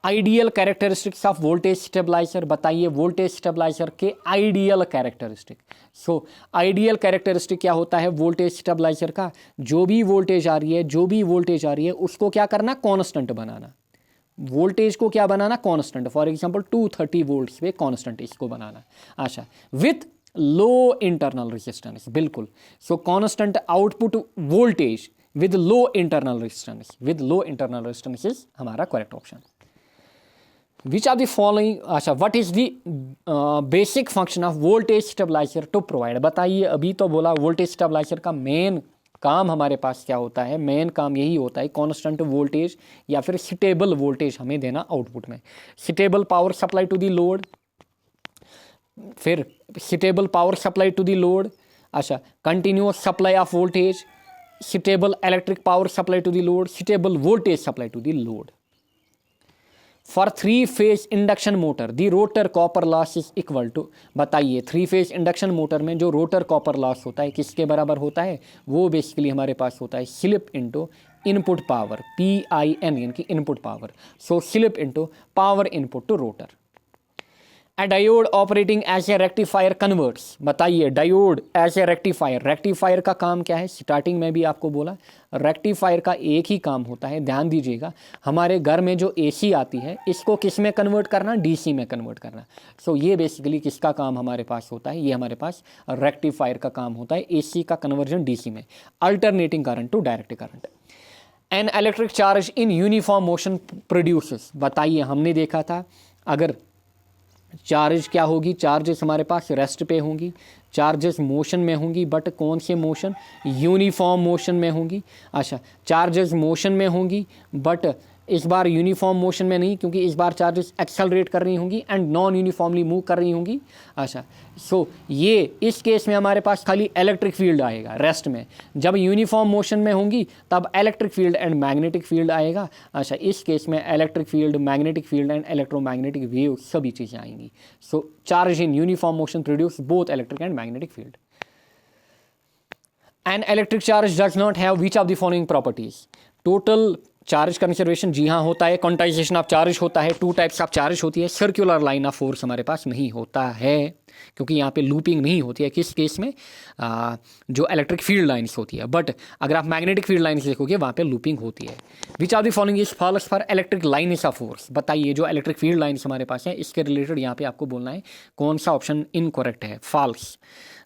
Ideal characteristics of voltage stabiliser, बताइए वोल्टेज स्टेबलाइजर के ideal characteristic. So ideal characteristic क्या होता है वोल्टेज स्टेबलाइजर का? जो भी वोल्टेज आ रही है उसको क्या करना? कांस्टेंट बनाना। वोल्टेज को क्या बनाना? कांस्टेंट। फॉर एग्जांपल 230 वोल्ट्स पे कांस्टेंट इसको बनाना। अच्छा, विथ लो इंटरनल रेजिस्टेंस, बिल्कुल। So constant output voltage with low internal resistance, with low internal resistance is हमारा correct option. Which of the following, अच्छा, what is the basic function of voltage stabilizer to provide? बताइए, अभी तो बोला voltage stabiliser का main काम हमारे पास क्या होता है? मेन काम यही होता है कांस्टेंट वोल्टेज या फिर स्टेबल वोल्टेज हमें देना आउटपुट में, stable power supply to the load, फिर stable power supply to the load, अच्छा, continuous supply of voltage, stable electric power supply to the load, stable voltage supply to the load. For 3 phase induction motor the rotor copper loss is equal to, बताइए 3 phase induction motor में जो rotor copper loss होता है किसके बराबर होता है? वो बेसिकली हमारे पास होता है slip into input power, PIN यानी कि input power. So slip into power input to rotor. A diode operating as a rectifier converts, बताइए diode as a rectifier, rectifier का काम क्या है? स्टार्टिंग में भी आपको बोला रेक्टिफायर का एक ही काम होता है, ध्यान दीजिएगा। हमारे घर में जो AC आती है इसको किस में कन्वर्ट करना? DC में कन्वर्ट करना। सो ये बेसिकली किसका काम हमारे पास होता है? ये हमारे पास रेक्टिफायर का काम होता है, AC का कन्वर्जन DC में, alternating current to direct current. An electric charge in uniform motion produces, बताइए हमने देखा था अगर चार्ज क्या होगी? चार्जेस हमारे पास रेस्ट पे होंगी, चार्जेस मोशन में होंगी, बट कौन से मोशन? यूनिफॉर्म मोशन में होंगी। अच्छा, चार्जेस मोशन में होंगी बट इस बार यूनिफॉर्म मोशन में नहीं, क्योंकि इस बार चार्जेस एक्सेलरेट कर रही होंगी एंड नॉन यूनिफॉर्मली मूव कर रही होंगी। अच्छा, सो ये इस केस में हमारे पास खाली इलेक्ट्रिक फील्ड आएगा रेस्ट में। जब यूनिफॉर्म मोशन में होंगी तब electric field and magnetic field आएगा। अच्छा, इस केस में electric field, magnetic field and electromagnetic wave सभी चीज़ें आएंगी। So charge in uniform motion produce both electric and magnetic field. An electric charge does not have which of the following properties? Total charge conservation, जी हाँ होता है। Quantization of charge होता है, 2 types of charge होती है। Circular line of force हमारे पास नहीं होता है, क्योंकि यहाँ पे लूपिंग नहीं होती है। किस केस में? जो इलेक्ट्रिक फील्ड लाइन्स होती है, बट अगर आप मैग्नेटिक फील्ड लाइन्स देखोगे वहाँ पे लूपिंग होती है। Which of the following is false for electric lines of force? बताइए जो इलेक्ट्रिक फील्ड लाइन्स हमारे पास है इसके रिलेटेड यहाँ पे आपको बोलना है कौन सा ऑप्शन इनकरेक्ट है, false.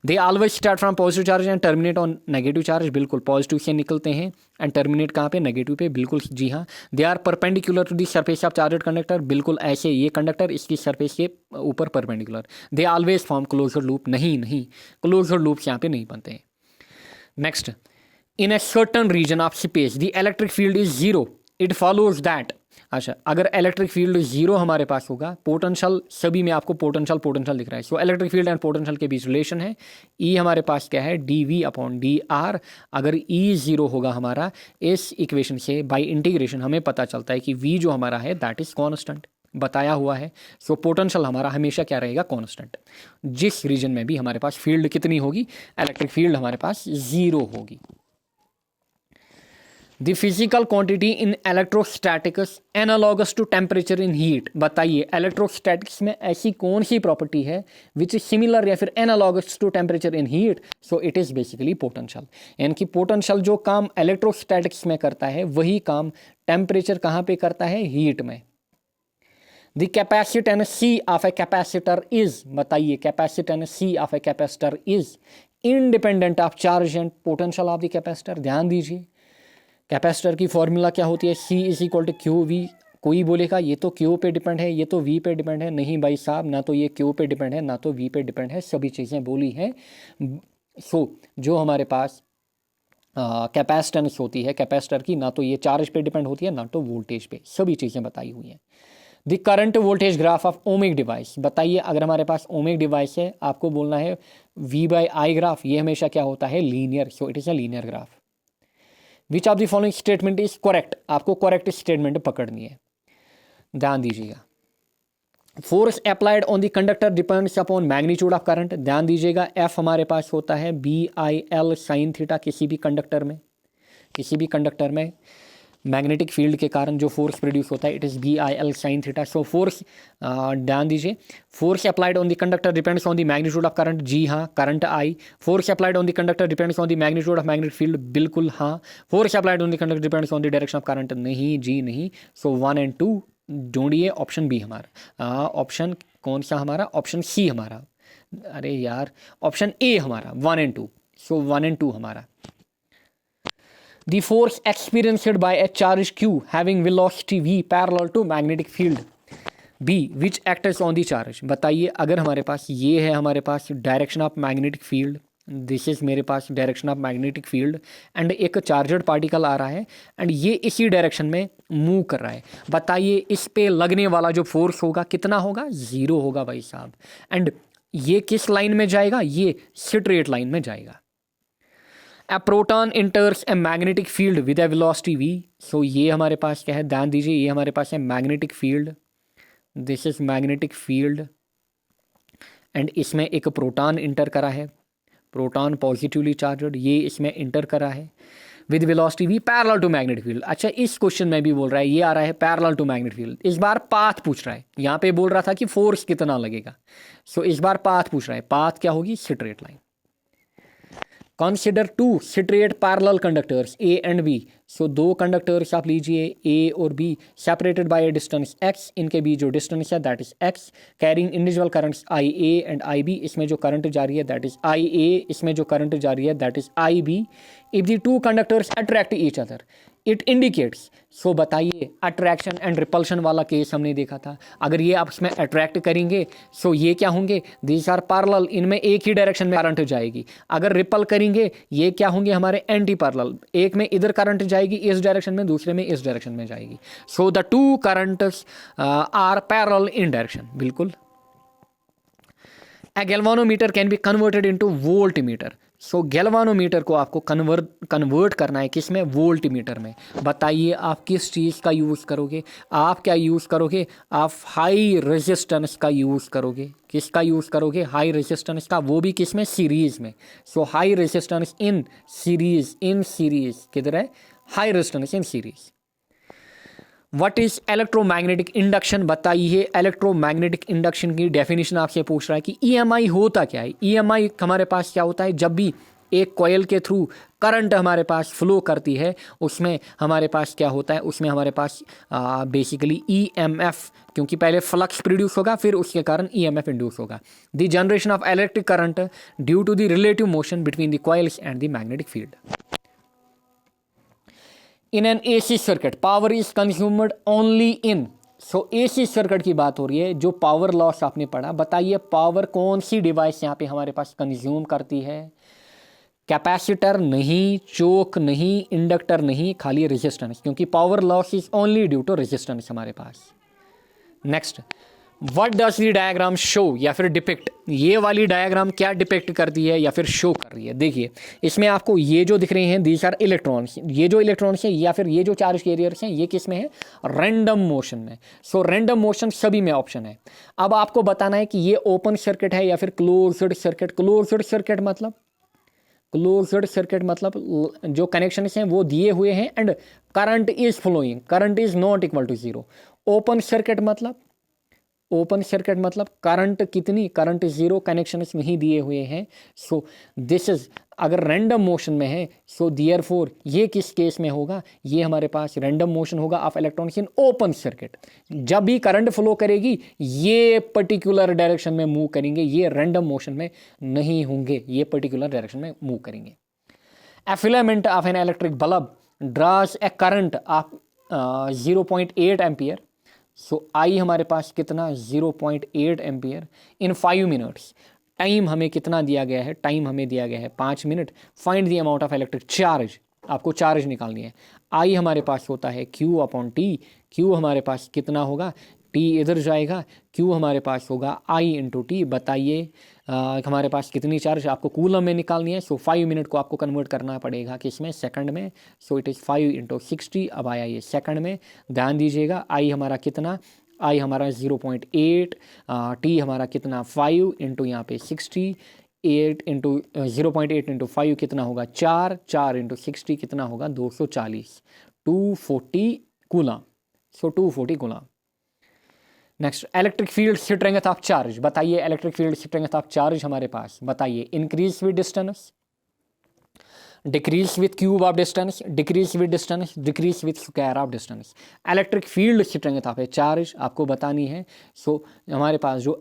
They always start from positive charge and terminate on negative charge, बिल्कुल पॉजिटिव से निकलते हैं एंड टर्मिनेट कहाँ पे? नेगेटिव पे, बिल्कुल जी हाँ। They are perpendicular to the surface of charged conductor, बिल्कुल ऐसे, ये कंडक्टर इसकी सरफेस के ऊपर perpendicular. They always form closer loop, नहीं क्लोजर लूप यहाँ पे नहीं बनते हैं। Next, in a certain region of space the electric field is zero, it follows that. अच्छा, अगर इलेक्ट्रिक फील्ड जीरो हमारे पास होगा, पोटेंशियल सभी में आपको पोटेंशियल दिख रहा है। So electric field and potential के बीच रिलेशन है, ई हमारे पास क्या है? dV/dr। अगर ई जीरो होगा हमारा, इस इक्वेशन से बाय इंटीग्रेशन हमें पता चलता है कि V जो हमारा है दैट इज कॉन्स्टेंट, बताया हुआ है। सो पोटेंशियल हमारा हमेशा क्या रहेगा? कॉन्स्टेंट। जिस रीजन में भी हमारे पास फील्ड कितनी होगी? इलेक्ट्रिक फील्ड हमारे पास जीरो होगी। The physical quantity in electrostatics analogous to temperature in heat, बताइए इलेक्ट्रोस्टैटिक्स में ऐसी कौन सी प्रॉपर्टी है विच इज सिमिलर या फिर analogous to temperature in heat? So it is basically potential, यानी कि पोटेंशियल जो काम इलेक्ट्रोस्टैटिक्स में करता है वही काम टेम्परेचर कहाँ पे करता है? हीट में। The capacitance of a capacitor is, बताइए capacitance of a capacitor is independent of charge and potential of the capacitor. ध्यान दीजिए, कैपेसिटर की फॉर्मूला क्या होती है? C is equal to Q V. कोई बोलेगा ये तो Q पे डिपेंड है, ये तो V पे डिपेंड है। नहीं भाई साहब, ना तो ये Q पे डिपेंड है ना तो V पे डिपेंड है, सभी चीज़ें बोली हैं। सो जो हमारे पास कैपेसिटेंस होती है कैपेसिटर की, ना तो ये चार्ज पे डिपेंड होती है ना तो वोल्टेज पे, सभी चीज़ें बताई हुई हैं। The current voltage graph of ohmic device, बताइए अगर हमारे पास ओमिक डिवाइस है आपको बोलना है V/I ग्राफ, ये हमेशा क्या होता है? Linear. So it is a linear graph. Which of the following statement is correct, आपको करेक्ट स्टेटमेंट पकड़नी है, ध्यान दीजिएगा। Force applied on the conductor depends upon magnitude of current, ध्यान दीजिएगा। एफ हमारे पास होता है BIL sin थीटा, किसी भी कंडक्टर में मैग्नेटिक फील्ड के कारण जो फोर्स प्रोड्यूस होता है it is BIL sin theta. So force, ध्यान दीजिए, force applied on the conductor depends on the magnitude of current, जी हाँ, current I. Force applied on the conductor depends on the magnitude of magnetic field, बिल्कुल हाँ। Force applied on the conductor depends on the direction of current, नहीं जी नहीं। सो 1 और 2 ढूंढिए, option B हमारा, ऑप्शन कौन सा हमारा, ऑप्शन सी हमारा, अरे यार ऑप्शन ए हमारा 1 और 2। सो 1 और 2 हमारा। The force experienced by a charge Q having velocity v parallel to magnetic field B which acts on the charge, बताइए। अगर हमारे पास ये है, हमारे पास direction of magnetic field, this is मेरे पास direction of magnetic field and एक चार्जड पार्टिकल आ रहा है एंड ये इसी डायरेक्शन में मूव कर रहा है, बताइए इस पे लगने वाला जो फोर्स होगा कितना होगा, 0 होगा भाई साहब। एंड ये किस लाइन में जाएगा, ये स्ट्रेट लाइन में जाएगा। A proton enters a magnetic field with a velocity v, so ये हमारे पास क्या है, ध्यान दीजिए, ये हमारे पास है magnetic field, this is magnetic field and इसमें एक प्रोटॉन इंटर करा है, प्रोटॉन पॉजिटिवली चार्जड, ये इसमें इंटर करा है with velocity v parallel to magnetic field. अच्छा, इस क्वेश्चन में भी बोल रहा है, ये आ रहा है पैरेलल टू मैग्नेटिक फील्ड, इस बार पाथ पूछ रहा है, यहाँ पे बोल रहा था कि फोर्स कितना लगेगा, सो इस बार पाथ पूछ रहा है, पाथ क्या होगी, straight line. Consider 2 straight parallel conductors A and B, so 2 conductors आप लीजिए A और B separated by A distance x, इनके बीच जो डिस्टेंस है that is x, carrying individual currents IA and IB, इसमें जो करंट जारी है दैट इज IA, इसमें जो करंट जारी है that is IB। If the 2 conductors attract each other it indicates, so बताइए अट्रैक्शन एंड रिपल्शन वाला केस हमने देखा था, अगर ये आपस में अट्रैक्ट करेंगे सो ये क्या होंगे, दीज आर पैरेलल, इनमें एक ही डायरेक्शन में करंट जाएगी। अगर रिपल करेंगे ये क्या होंगे हमारे एंटी पैरेलल, एक में इधर करंट जाएगी इस डायरेक्शन में, दूसरे में इस डायरेक्शन में जाएगी। So the 2 currents are parallel in direction, बिल्कुल। A galvanometer can be converted into voltmeter, सो गैल्वानोमीटर को आपको कन्वर्ट करना है किस में, वोल्ट मीटर में। बताइए आप किस चीज़ का यूज़ करोगे, आप क्या यूज़ करोगे, आप हाई रेजिस्टेंस का यूज़ करोगे। किसका यूज़ करोगे, हाई रेजिस्टेंस का, वो भी किस में, सीरीज़ में। सो हाई रेजिस्टेंस इन सीरीज़ किधर है, high resistance in series. What is electromagnetic induction, बताइए इलेक्ट्रोमैग्नेटिक इंडक्शन की डेफिनेशन आपसे पूछ रहा है कि EMI होता क्या है। EMI हमारे पास क्या होता है, जब भी एक कॉयल के थ्रू करंट हमारे पास फ्लो करती है उसमें हमारे पास क्या होता है, उसमें हमारे पास बेसिकली EMF, क्योंकि पहले फ्लक्स प्रोड्यूस होगा फिर उसके कारण EMF इंड्यूस होगा। The generation of electric current due to the relative motion between the coils and the magnetic field. In an AC circuit, power is consumed only in, so AC circuit की बात हो रही है, जो power loss आपने पढ़ा, बताइए power कौन सी डिवाइस यहाँ पे हमारे पास कंज्यूम करती है, कैपेसिटर नहीं, चोक नहीं, इंडक्टर नहीं, खाली रेजिस्टेंस, क्योंकि power loss is only due to resistance हमारे पास। Next, what does the diagram show या फिर डिपिक्ट, ये वाली डायग्राम क्या डिपिक्ट करती है या फिर शो कर रही है। देखिए इसमें आपको ये जो दिख रहे हैं दीज आर इलेक्ट्रॉन्स, ये जो इलेक्ट्रॉन्स हैं या फिर ये जो चार्ज कैरियर्स हैं ये किस में है, रैंडम मोशन में। सो रैंडम मोशन सभी में ऑप्शन है। अब आपको बताना है कि ये ओपन सर्किट है या फिर क्लोज्ड सर्किट। क्लोज्ड सर्किट मतलब जो कनेक्शन हैं वो दिए हुए हैं and current is flowing, current is not equal to 0। Open circuit मतलब करंट कितनी, करंट 0, कनेक्शन नहीं दिए हुए हैं। सो दिस इज, अगर रैंडम मोशन में है सो देयरफॉर ये किस केस में होगा, ये हमारे पास रैंडम मोशन होगा of electrons in open circuit. जब भी करंट फ्लो करेगी ये पर्टिकुलर डायरेक्शन में मूव करेंगे, ये रैंडम मोशन में नहीं होंगे, ये पर्टिकुलर डायरेक्शन में मूव करेंगे। A filament of an electric bulb draws a current of 0.8 ampere. So I हमारे पास कितना, 0.8 एम्पियर इन 5 मिनट्स। टाइम हमें कितना दिया गया है, टाइम हमें दिया गया है 5 minute. Find the amount of electric charge, आपको चार्ज निकालनी है। आई हमारे पास होता है Q/T, Q हमारे पास कितना होगा, टी इधर जाएगा, क्यू हमारे पास होगा आई इंटू टी। बताइए हमारे पास कितनी चार्ज आपको कूलम में निकालनी है। सो 5 मिनट को आपको कन्वर्ट करना पड़ेगा किसमें, सेकंड में। सो इट इज़ 5 इंटू 60। अब आया ये सेकंड में, ध्यान दीजिएगा आई हमारा कितना, आई हमारा 0.8, टी हमारा कितना 5 इंटू यहाँ पे 60, 8 इंटू 0.8 इंटू 5 कितना होगा 4, 4 इंटू 60 कितना होगा 240, 240 coulomb. So 240 coulomb. Next, electric field strength of charge. बताइए electric field strength of charge हमारे पास, बताइए increase with distance, decrease with cube of distance, decrease with distance, decrease with square of distance. Electric field strength of a charge आपको बतानी है। सो हमारे पास जो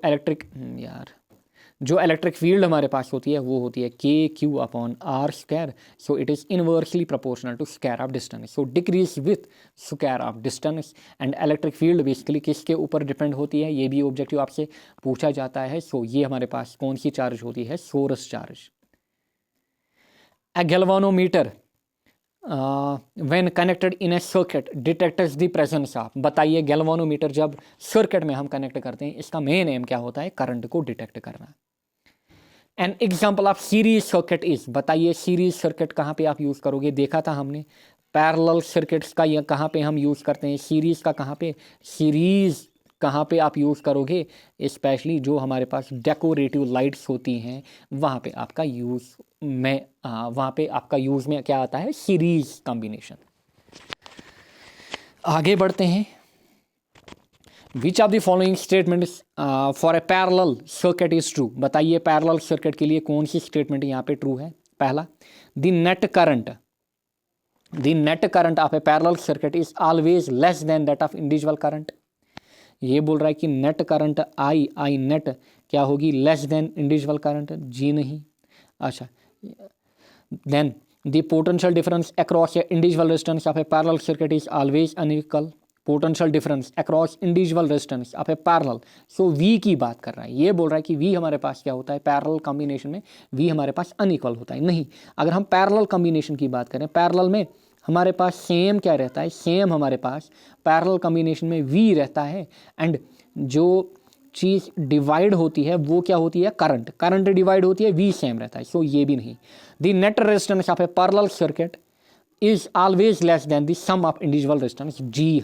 इलेक्ट्रिक फील्ड हमारे पास होती है वो होती है k q upon r square. So it is inversely proportional to square of distance. So decrease with square of distance. And electric field basically किसके ऊपर डिपेंड होती है, ये भी ऑब्जेक्टिव आपसे पूछा जाता है। सो ये हमारे पास कौन सी चार्ज होती है, source charge. A galvanometer when connected in a circuit detects the presence of। बताइए गैल्वानोमीटर जब सर्किट में हम कनेक्ट करते हैं इसका मेन एम क्या होता है, करंट को डिटेक्ट करना। An example of series circuit is. बताइए सीरीज सर्किट कहाँ पे आप यूज़ करोगे, देखा था हमने पैरेलल सर्किट्स का, या कहाँ पे हम यूज़ करते हैं सीरीज़ का, कहाँ पे सीरीज़ कहाँ पे आप यूज़ करोगे, स्पेशली जो हमारे पास डेकोरेटिव लाइट्स होती हैं वहाँ पे आपका यूज़ में वहाँ पे आपका यूज़ में क्या आता है, सीरीज कॉम्बिनेशन। आगे बढ़ते हैं। विच of the following statements for a parallel circuit is true. बताइए पैरेलल सर्किट के लिए कौन सी स्टेटमेंट यहाँ पे ट्रू है। पहला, the net current of a parallel circuit is always less then that of individual current. ये बोल रहा है कि नेट करंट आई नेट क्या होगी, लेस देन इंडिविजुअल करंट। जी नहीं। अच्छा, then the potential difference across a individual resistance of a parallel circuit is always unequal. Potential difference across individual resistance of a parallel. So V की बात कर रहा है, ये बोल रहा है कि वी हमारे पास क्या होता है, पैरेलल कॉम्बिनेशन में वी हमारे पास अनइक्वल होता है। नहीं, अगर हम पैरेलल कॉम्बिनेशन की बात करें, पैरेलल में हमारे पास सेम क्या रहता है, सेम हमारे पास पैरेलल कॉम्बिनेशन में वी रहता है। एंड जो चीज़ डिवाइड होती है वो क्या होती है, करंट डिवाइड होती है, वी सेम रहता है। सो ये भी नहीं। The net resistance of a parallel circuit is always less than the sum of individual resistance. जी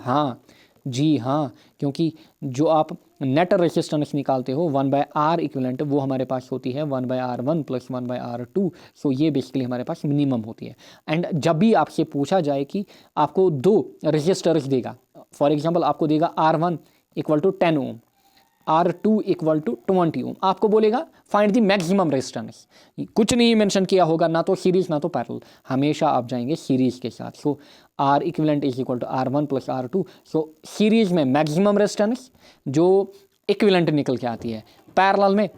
हाँ, क्योंकि जो आप नेट रेजिस्टेंस निकालते हो 1/R इक्विवेलेंट, वो हमारे पास होती है 1/R1 प्लस 1/R2। सो ये बेसिकली हमारे पास मिनिमम होती है। एंड जब भी आपसे पूछा जाए कि आपको 2 रेजिस्टर्स देगा, फॉर एग्जांपल आपको देगा R1 equal to 10 ohm, R2 equal to 20 ohm, आपको बोलेगा फाइंड द मैक्सिमम रेजिस्टेंस। कुछ नहीं मेंशन किया होगा, ना तो सीरीज ना तो पैरेलल, हमेशा आप जाएंगे सीरीज के साथ। So R equivalent is equal to R1 plus R2। So series में मैक्सिमम रेजिस्टेंस जो इक्विवेलेंट निकल के आती है, पैरेलल में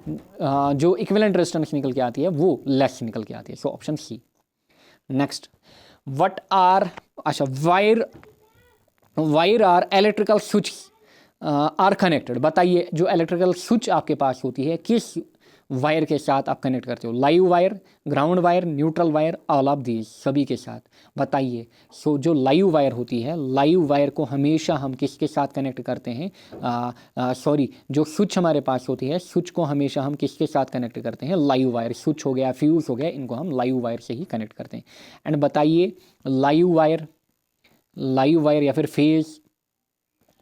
जो इक्विवेलेंट रेजिस्टेंस निकल के आती है वो लेस निकल के आती है। So option C. Next, what are, अच्छा, wire are electrical switch are connected. बताइए जो इलेक्ट्रिकल स्विच आपके पास होती है किस वायर के साथ आप कनेक्ट करते हो, live wire, ground wire, neutral wire, all of these, सभी के साथ। बताइए। सो जो लाइव वायर होती है, लाइव वायर को हमेशा हम किसके साथ कनेक्ट करते हैं, जो स्विच हमारे पास होती है, स्विच को हमेशा हम किसके साथ कनेक्ट करते हैं, लाइव वायर। स्विच हो गया, फ्यूज हो गया, इनको हम लाइव वायर से ही कनेक्ट करते हैं। एंड बताइए लाइव वायर या फिर फेज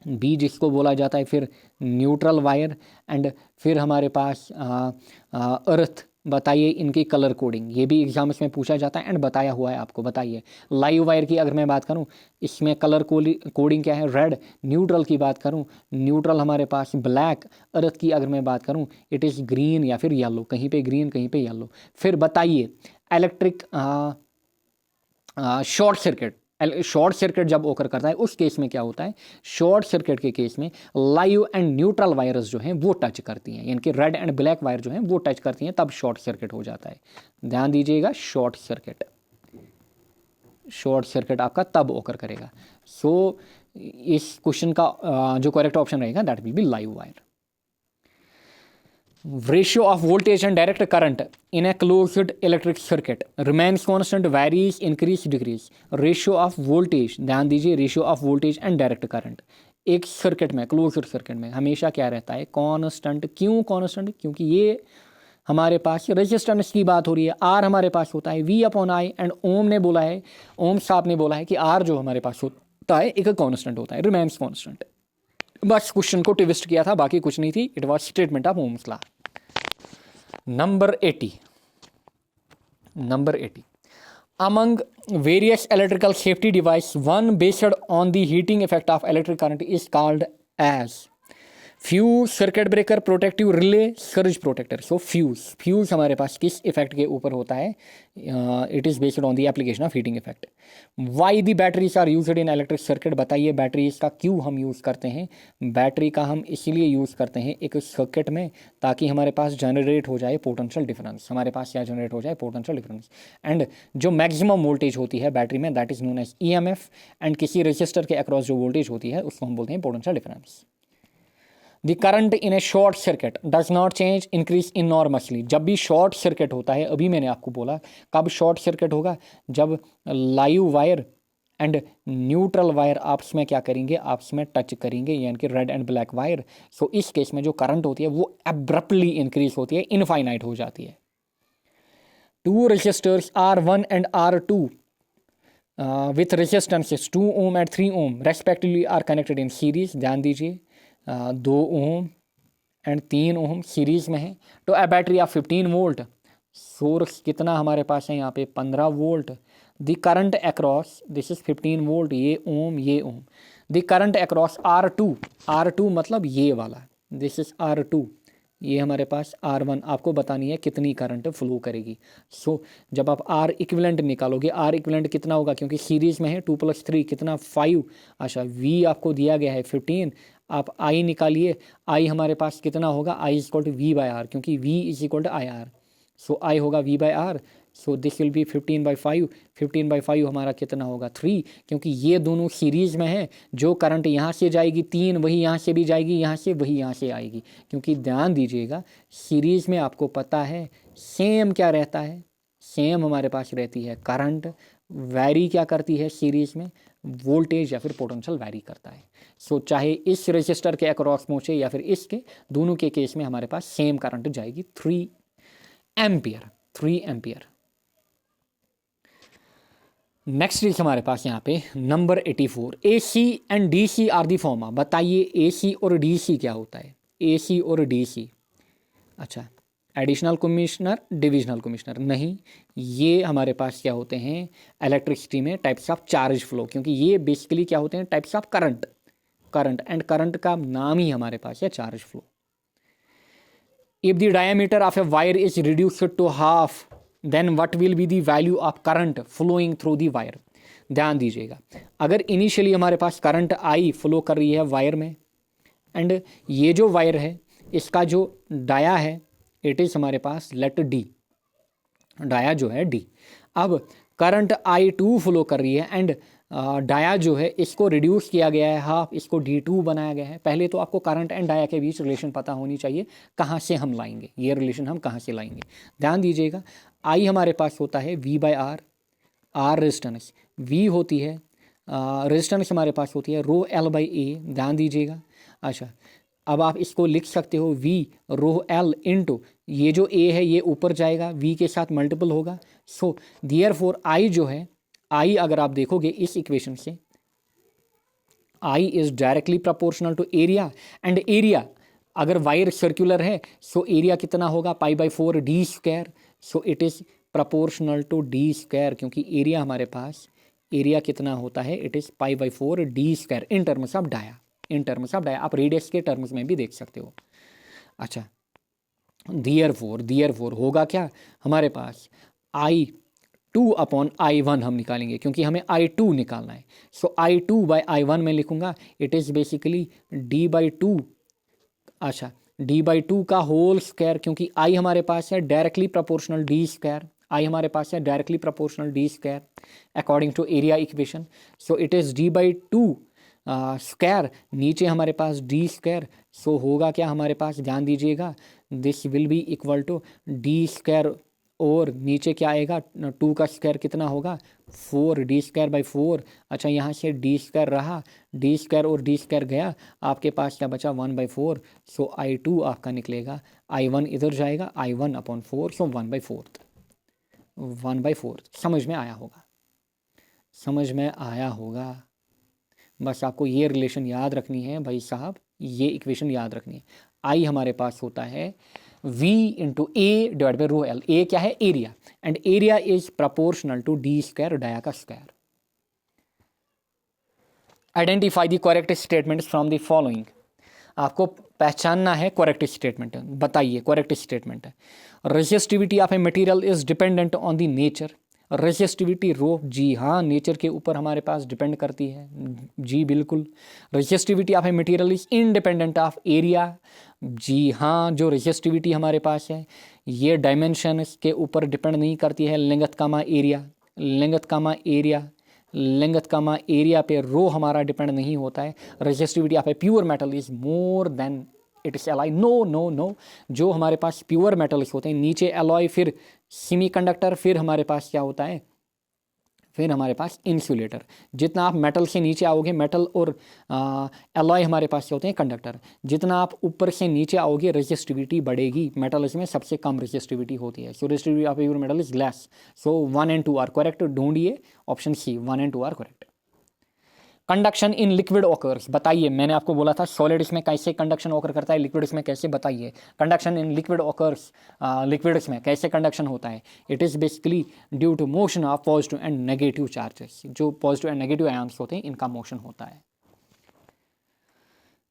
बी जिसको बोला जाता है, फिर न्यूट्रल वायर, एंड फिर हमारे पास अर्थ। बताइए इनकी कलर कोडिंग, ये भी एग्जाम्स में पूछा जाता है एंड बताया हुआ है आपको। बताइए लाइव वायर की अगर मैं बात करूं, इसमें कलर कोडिंग क्या है, रेड। न्यूट्रल की बात करूं, न्यूट्रल हमारे पास ब्लैक। अर्थ की अगर मैं बात करूं, इट इज़ ग्रीन या फिर येलो, कहीं पे ग्रीन कहीं पे येलो। फिर बताइए इलेक्ट्रिक शॉर्ट सर्किट जब ओकर करता है उस केस में क्या होता है, शॉर्ट सर्किट के केस में लाइव एंड न्यूट्रल वायर्स जो हैं वो टच करती हैं, यानी कि रेड एंड ब्लैक वायर जो हैं वो टच करती हैं, तब शॉर्ट सर्किट हो जाता है। ध्यान दीजिएगा, शॉर्ट सर्किट आपका तब ओकर करेगा। सो इस क्वेश्चन का जो करेक्ट ऑप्शन रहेगा that will B live wire. Ratio of voltage and direct current in a closed electric circuit remains constant, varies, increase, decrease। Ratio of voltage, ध्यान दीजिए, ratio of voltage and direct current एक circuit में, closed circuit में हमेशा क्या रहता है, constant. क्यों कांस्टेंट? क्योंकि ये हमारे पास रेजिस्टेंस की बात हो रही है, आर हमारे पास होता है V अपॉन आई, एंड ओम ने बोला है, ओम साहब ने बोला है कि आर जो हमारे पास होता है एक कांस्टेंट होता है, रिमेन्स कांस्टेंट। बस क्वेश्चन को ट्विस्ट किया था, बाकी कुछ नहीं थी, it was statement of Ohm's law. Number 80 among various electrical safety device, one based on the heating effect of electric current is called as fuse, circuit breaker, protective relay, surge protector. So fuse हमारे पास किस effect के ऊपर होता है? It is based on the application of heating effect. Why the batteries are used in electric circuit? बताइए batteries का क्यों हम यूज़ करते हैं? बैटरी का हम इसीलिए यूज़ करते हैं एक सर्किट में, ताकि हमारे पास जनरेट हो जाए पोटेंशियल डिफरेंस। हमारे पास क्या जनरेट हो जाए? Potential difference. एंड जो मैक्सिमम वोल्टेज होती है बैटरी में, that is known as EMF। And किसी रजिस्टर के अक्रॉस जो वोल्टेज होती है उसको हम बोलते हैं potential difference. The current in a short circuit does not change increase enormously. जब भी शॉर्ट सर्किट होता है, अभी मैंने आपको बोला कब शॉर्ट सर्किट होगा, जब live wire and neutral wire आपस में क्या करेंगे? आपस में टच करेंगे, यानी कि red and black wire. So इस केस में जो करंट होती है वो एब्रप्टली इंक्रीज होती है, इनफाइनाइट हो जाती है। Two resistors R1 and R2 with resistances 2 ohm and 3 ohm respectively are connected in series. ध्यान दीजिए, 2 ohm एंड 3 ohm सीरीज में है। तो a battery of 15 volt, source कितना हमारे पास है यहाँ पे? 15 volt. The current across, this is 15 volt, ये ओम ये ओम। द करंट अक्रॉस R2 मतलब ये वाला, दिस इज R2, ये हमारे पास R1। आपको बतानी है कितनी करंट फ्लो करेगी। सो जब आप R इक्विवेलेंट निकालोगे, R इक्विवेलेंट कितना होगा? क्योंकि सीरीज में है, 2 + 3 कितना? 5। अच्छा, V आपको दिया गया है 15, आप I निकालिए, I हमारे पास कितना होगा? I is equal to V/R, क्योंकि V is equal to IR। So I होगा V/R। So this will B 15/5। 15/5 हमारा कितना होगा? 3, क्योंकि ये दोनों सीरीज में है। जो करंट यहाँ से जाएगी 3, वही यहाँ से भी जाएगी, यहाँ से वही यहाँ से आएगी। क्योंकि ध्यान दीजिएगा, सीरीज में आपको पता है सेम क्या रहता है? सेम हमारे पास रहती है करंट। वैरी क्या करती है सीरीज में? वोल्टेज या फिर पोटेंशियल वैरी करता है। सो चाहे इस रजिस्टर के अक्रॉस पहुँचे या फिर इसके, दोनों के केस में हमारे पास सेम करंट जाएगी, 3 एम्पियर। नेक्स्ट इज हमारे पास यहाँ पे number 84, AC and DC are the form. बताइए AC और DC क्या होता है? AC और DC, अच्छा, एडिशनल कमिश्नर, डिविजनल कमिश्नर नहीं, ये हमारे पास क्या होते हैं? इलेक्ट्रिसिटी में टाइप्स ऑफ चार्ज फ्लो, क्योंकि ये बेसिकली क्या होते हैं? Types of current and current का नाम ही हमारे पास है charge flow. If the diameter of a wire is reduced to half, then what will be the value of current flowing through the wire? ध्यान दीजिएगा, अगर इनिशियली हमारे पास करंट I फ्लो कर रही है वायर में, एंड ये जो वायर है इसका जो डाया है इट इज़ हमारे पास लेट D, डाया जो है D। अब करंट I2 फ्लो कर रही है एंड डाया जो है इसको रिड्यूस किया गया है हाफ, इसको D2 बनाया गया है। पहले तो आपको करंट एंड डाया के बीच रिलेशन पता होनी चाहिए, कहाँ से हम लाएंगे ये रिलेशन, हम कहाँ से लाएंगे? ध्यान दीजिएगा, I हमारे पास होता है V/R, R रेजिस्टेंस, V होती है रेजिस्टेंस हमारे पास होती है ρL/A। ध्यान दीजिएगा, अच्छा, अब आप इसको लिख सकते हो V ρL इंटू ये जो A है ये ऊपर जाएगा, V के साथ मल्टीपल होगा। सो देयरफॉर I जो है, I अगर आप देखोगे इस इक्वेशन से, I is directly proportional to area, and area अगर वायर सर्कुलर है सो एरिया कितना होगा? π/4 D²। So it is proportional to D², क्योंकि एरिया हमारे पास, एरिया कितना होता है? It is π/4 D² in terms of dia, आप रेडियस के टर्म्स में भी देख सकते हो। अच्छा, देयरफॉर होगा क्या हमारे पास? I2 अपॉन I1 हम निकालेंगे, क्योंकि हमें I2 निकालना है। सो I2/I1 में लिखूंगा, इट इज़ बेसिकली D/2, अच्छा, D/2 का होल स्क्वायर, क्योंकि I हमारे पास है डायरेक्टली प्रोपोर्शनल D², I हमारे पास है directly proportional D² according to area equation. So it is D/2 square, नीचे हमारे पास D²। सो होगा क्या हमारे पास? ध्यान दीजिएगा, this will be equal to D² और नीचे क्या आएगा, 2 का स्क्वायर कितना होगा 4, डी स्क्वायर बाई 4। अच्छा यहाँ से डी स्क्वायर रहा, डी स्क्वायर और डी स्क्वायर गया, आपके पास क्या बचा 1/4। सो I2 आपका निकलेगा, I1 इधर जाएगा, I1/4, सो 1/4। 1/4 समझ में आया होगा, समझ में आया होगा। बस आपको ये रिलेशन याद रखनी है भाई साहब, ये इक्वेशन याद रखनी है। आई हमारे पास होता है V into A divide by rho L. A क्या है, area, and area is proportional to D square dia का square. Identify the correct statement from the following. आपको पहचानना है करेक्ट स्टेटमेंट, बताइए करेक्ट स्टेटमेंट है। Resistivity of a material is dependent on the nature. Resistivity rho, जी हाँ, nature के ऊपर हमारे पास डिपेंड करती है, जी बिल्कुल। Resistivity of a material is independent of area, जी हाँ, जो रेजिस्टिविटी हमारे पास है ये डायमेंशन के ऊपर डिपेंड नहीं करती है। Length comma area, length comma area, length comma area पे रो हमारा डिपेंड नहीं होता है। Resistivity of a pure metal is more than it is alloy. No no no, जो हमारे पास प्योर मेटल्स होते हैं, नीचे एलॉय, फिर सेमीकंडक्टर, फिर हमारे पास क्या होता है, फिर हमारे पास इंसुलेटर। जितना आप मेटल से नीचे आओगे, मेटल और एलॉय हमारे पास होते हैं कंडक्टर, जितना आप ऊपर से नीचे आओगे रेजिस्टिविटी बढ़ेगी। मेटल्स में सबसे कम रेजिस्टिविटी होती है। So resistivity of your metal is less. So 1 and 2 are correct. ढूंढिए option C, 1 and 2 are correct. Conduction in liquid occurs, बताइए, मैंने आपको बोला था सॉलिड्स में कैसे कंडक्शन ऑकर करता है, लिक्विड्स में कैसे, बताइए। Conduction in liquid occurs, liquids में कैसे कंडक्शन होता है। It is basically due to motion of positive and negative charges. जो पॉजिटिव एंड नेगेटिव आयन्स होते हैं इनका मोशन होता है।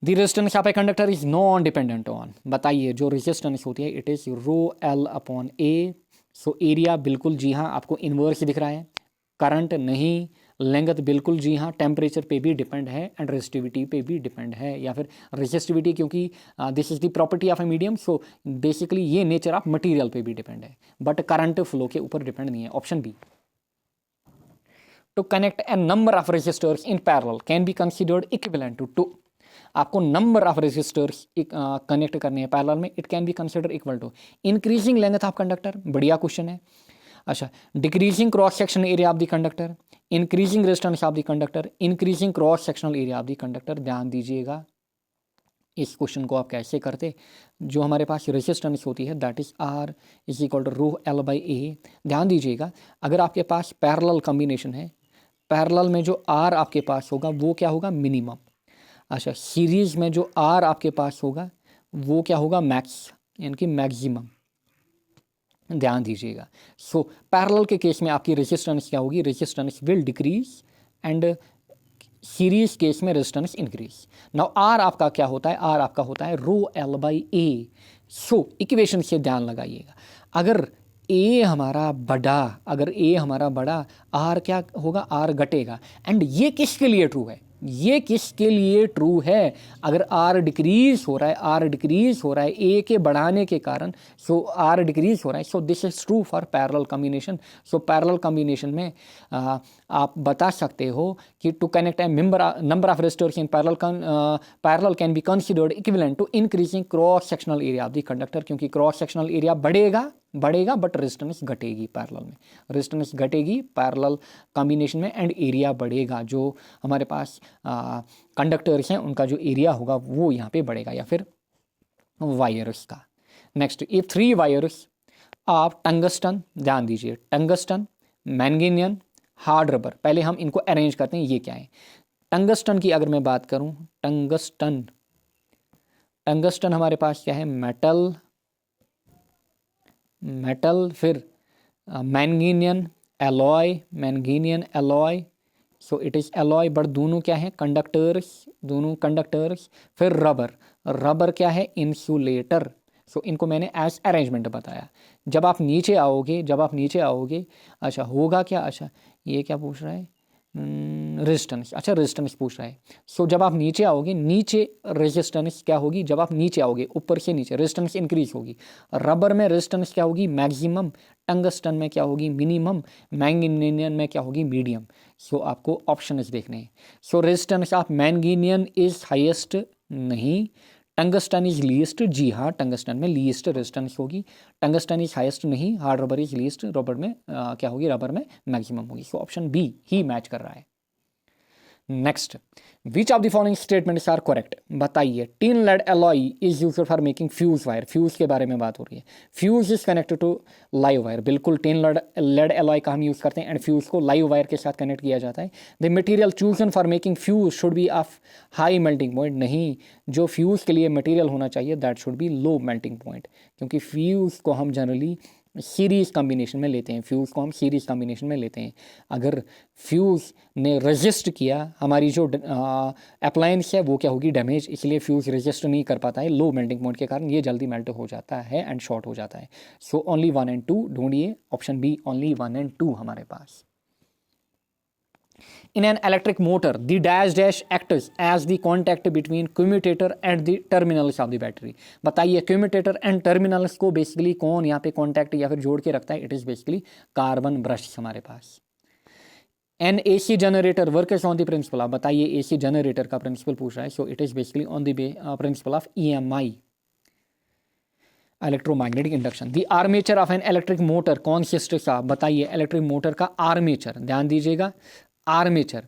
The resistance of a conductor is non dependent on, बताइए जो रेजिस्टेंस होती है it is rho L upon A. So area बिल्कुल जी हाँ आपको इन्वर्स दिख रहा है, करंट नहीं, लेंथ बिल्कुल जी हाँ, टेम्परेचर पे भी डिपेंड है एंड रेजिस्टिविटी पे भी डिपेंड है, या फिर रेजिस्टिविटी क्योंकि this is the property of a medium. So basically ये नेचर ऑफ मटेरियल पे भी डिपेंड है, बट करंट फ्लो के ऊपर डिपेंड नहीं है। Option B. To connect a number of resistors in parallel can be considered equivalent to, आपको number of resistors connect करने हैं पैरेलल में, it can be considered equal to increasing length of conductor, बढ़िया question है। अच्छा, decreasing cross sectional area of the conductor, increasing resistance of the conductor, increasing cross sectional area of the conductor. ध्यान दीजिएगा इस question को आप कैसे करते। जो हमारे पास रेजिस्टेंस होती है that is R is equal to rho L by A. ध्यान दीजिएगा, अगर आपके पास पैरेलल कॉम्बिनेशन है, पैरेलल में जो आर आपके पास होगा वो क्या होगा, मिनिमम। अच्छा, सीरीज में जो आर आपके पास होगा वो क्या होगा, मैक्स, यानी कि मैक्सिमम। ध्यान दीजिएगा। सो पैरेलल के केस में आपकी रेजिस्टेंस क्या होगी, resistance will decrease, and series case में रेजिस्टेंस इंक्रीज। नाउ आर आपका क्या होता है, आर आपका होता है रो L by A. So equation से ध्यान लगाइएगा, अगर ए हमारा बड़ा, अगर ए हमारा बड़ा, आर क्या होगा, आर घटेगा। एंड ये किसके लिए ट्रू है, ये किसके लिए ट्रू है, अगर आर डिक्रीज हो रहा है, आर डिक्रीज हो रहा है ए के बढ़ाने के कारण, सो आर डिक्रीज हो रहा है। So this is true for parallel combination. So parallel combination में आप बता सकते हो कि to connect a number of resistors in parallel can be considered equivalent to increasing cross sectional area of the conductor, क्योंकि क्रॉस सेक्शनल एरिया बढ़ेगा but resistance घटेगी parallel में, रेजिस्टेंस घटेगी पैरेलल कॉम्बिनेशन में, एंड एरिया बढ़ेगा। जो हमारे पास conductors हैं उनका जो एरिया होगा वो यहाँ पे बढ़ेगा, या फिर वायर्स का। Next, if 3 wires of tungsten, ध्यान दीजिए, टंगस्टन, मैंगनीज, हार्ड रबर, पहले हम इनको अरेंज करते हैं। ये क्या है, टंगस्टन की अगर मैं बात करूं, टंगस्टन हमारे पास क्या है, मेटल, फिर manganin alloy, so it is alloy, but दोनों क्या है, दोनों कंडक्टर्स, फिर रबर क्या है, इंसुलेटर। सो इनको मैंने एज अरेंजमेंट बताया। जब आप नीचे आओगे, अच्छा होगा क्या, अच्छा ये क्या पूछ रहा है, रेजिस्टेंस, अच्छा रेजिस्टेंस पूछ रहा है। सो जब आप नीचे आओगे, नीचे रेजिस्टेंस क्या होगी, जब आप नीचे आओगे ऊपर से नीचे रेजिस्टेंस इंक्रीज होगी। रबर में रेजिस्टेंस क्या होगी, मैक्सिमम, टंगस्टन में क्या होगी, मिनिमम, मैंगनीनियन में क्या होगी, मीडियम। सो आपको ऑप्शन देखने हैं। So resistance of manganin is highest, नहीं, टंगस्टन इज लीस्ट, जी हाँ टंगस्टन में लीस्ट रेजिस्टेंस होगी। टंगस्टन इज हाईएस्ट नहीं, hard rubber is least, rubber में क्या होगी, रबर में मैक्सिमम होगी। सो ऑप्शन बी ही मैच कर रहा है। Next, which of the following statements are correct, बताइए। Tin lead alloy is used for making fuse wire, fuse के बारे में बात हो रही है। Fuse is connected to live wire, बिल्कुल टिन लेड एलॉय का हम यूज़ करते हैं एंड फ्यूज को लाइव वायर के साथ कनेक्ट किया जाता है। The material chosen for making fuse should be of high melting point, नहीं, जो फ्यूज के लिए मटेरियल होना चाहिए that should be low melting point, क्योंकि फ्यूज को हम जनरली सीरीज कॉम्बिनेशन में लेते हैं, फ्यूज़ को हम सीरीज कॉम्बिनेशन में लेते हैं। अगर फ्यूज़ ने रजिस्ट किया, हमारी जो अप्लायंस है वो क्या होगी, डैमेज, इसलिए फ्यूज़ रजिस्ट नहीं कर पाता है लो मेल्टिंग पॉइंट के कारण, ये जल्दी मेल्ट हो जाता है एंड शॉर्ट हो जाता है। सो ओनली 1 एंड 2 ढूंढिए, ऑप्शन बी ओनली 1 एंड 2 हमारे पास। In an electric motor, the dash acts as the contact between commutator and the terminals of the battery. बताइए commutator and terminals को बेसिकली कौन यहाँ पे कॉन्टैक्ट या फिर जोड़ के रखता है? It is basically carbon brush हमारे पास। An AC generator works on the principle, आप बताइए AC जनरेटर का प्रिंसिपल पूछ रहा है। So it is basically on the principle of EMI, electromagnetic induction. The armature of an electric motor consists of, बताइए electric motor का armature, ध्यान दीजिएगा आर्मेचर,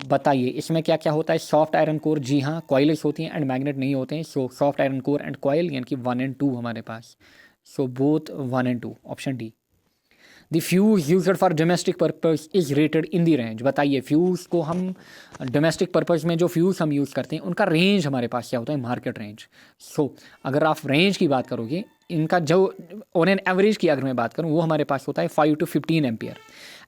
बताइए इसमें क्या क्या होता है? सॉफ्ट आयरन कोर, जी हाँ, कॉइल्स होती हैं एंड मैग्नेट नहीं होते हैं। So soft iron core and coil, यानी कि 1 एंड 2 हमारे पास। So both 1 and 2, option D. The fuse used for domestic purpose is rated in the range, बताइए फ्यूज़ को हम डोमेस्टिक पर्पस में जो फ्यूज़ हम यूज़ करते हैं उनका रेंज हमारे पास क्या होता है? Market range. सो अगर आप रेंज की बात करोगे, इनका जो ऑन एन एवरेज की अगर मैं बात करूँ, वो हमारे पास होता है 5 to 15 एम्पियर।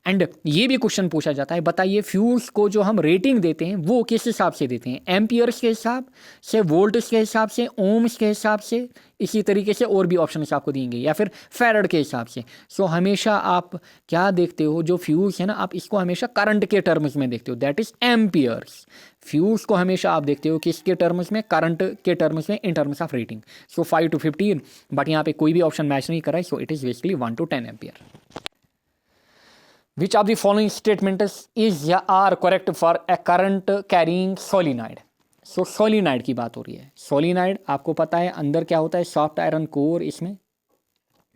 एंड ये भी क्वेश्चन पूछा जाता है, बताइए फ्यूज़ को जो हम रेटिंग देते हैं वो किस हिसाब से देते हैं? एम्पियर्स के हिसाब से, वोल्ट्स के हिसाब से, ओम्स के हिसाब से, इसी तरीके से और भी ऑप्शन आपको देंगे, या फिर फैरड के हिसाब से। सो हमेशा आप क्या देखते हो, जो फ्यूज़ है ना, आप इसको हमेशा करंट के टर्म्स में देखते हो, दैट इज एम्पियर्स। फ्यूज़ को हमेशा आप देखते हो किसके टर्म्स में? करंट के टर्म्स में, इन terms of rating. So 5 to 15, but यहाँ पे कोई भी ऑप्शन मैच नहीं कर रहा है। So it is basically 1 to 10 ampere. Which of the following statements is या are correct for a current carrying solenoid? So solenoid की बात हो रही है। सोलिनाइड आपको पता है अंदर क्या होता है? सॉफ्ट आयरन कोर, इसमें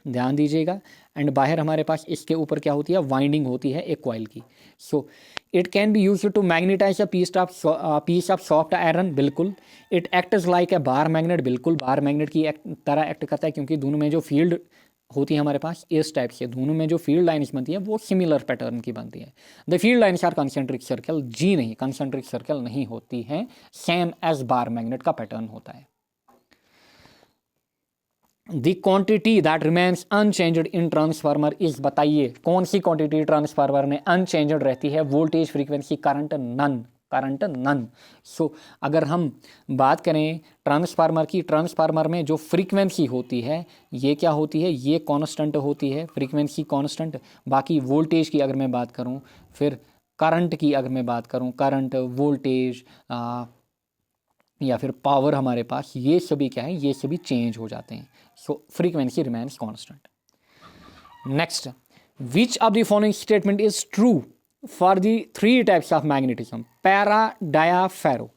ध्यान दीजिएगा, एंड बाहर हमारे पास इसके ऊपर क्या होती है? वाइंडिंग होती है एक कॉइल की। So it can be use to magnetize a piece of soft iron, बिल्कुल। It acts like a bar magnet, बिल्कुल बार मैग्नेट की तरह एक्ट करता है, क्योंकि दोनों में जो फील्ड होती है हमारे पास इस टाइप से, दोनों में जो फील्ड लाइन्स बनती है वो सिमिलर पैटर्न की बनती है। The field lines are concentric circle, जी नहीं, कंसेंट्रिक सर्कल नहीं होती है, सेम एज बार मैग्नेट का पैटर्न होता है। The quantity that remains unchanged in transformer is, बताइए कौन सी क्वांटिटी ट्रांसफार्मर में अनचेंज्ड रहती है? Voltage, frequency, current, none, current none. So अगर हम बात करें ट्रांसफार्मर की, ट्रांसफार्मर में जो फ्रीक्वेंसी होती है ये क्या होती है? ये कांस्टेंट होती है, फ्रीक्वेंसी कांस्टेंट। बाकी वोल्टेज की अगर मैं बात करूं, फिर करंट की अगर मैं बात करूं, करंट, वोल्टेज या फिर पावर, हमारे पास ये सभी क्या है? ये सभी चेंज हो जाते हैं। So frequency remains constant. Next, which of the following statement is true for the 3 types of magnetism? Para, dia, ferro.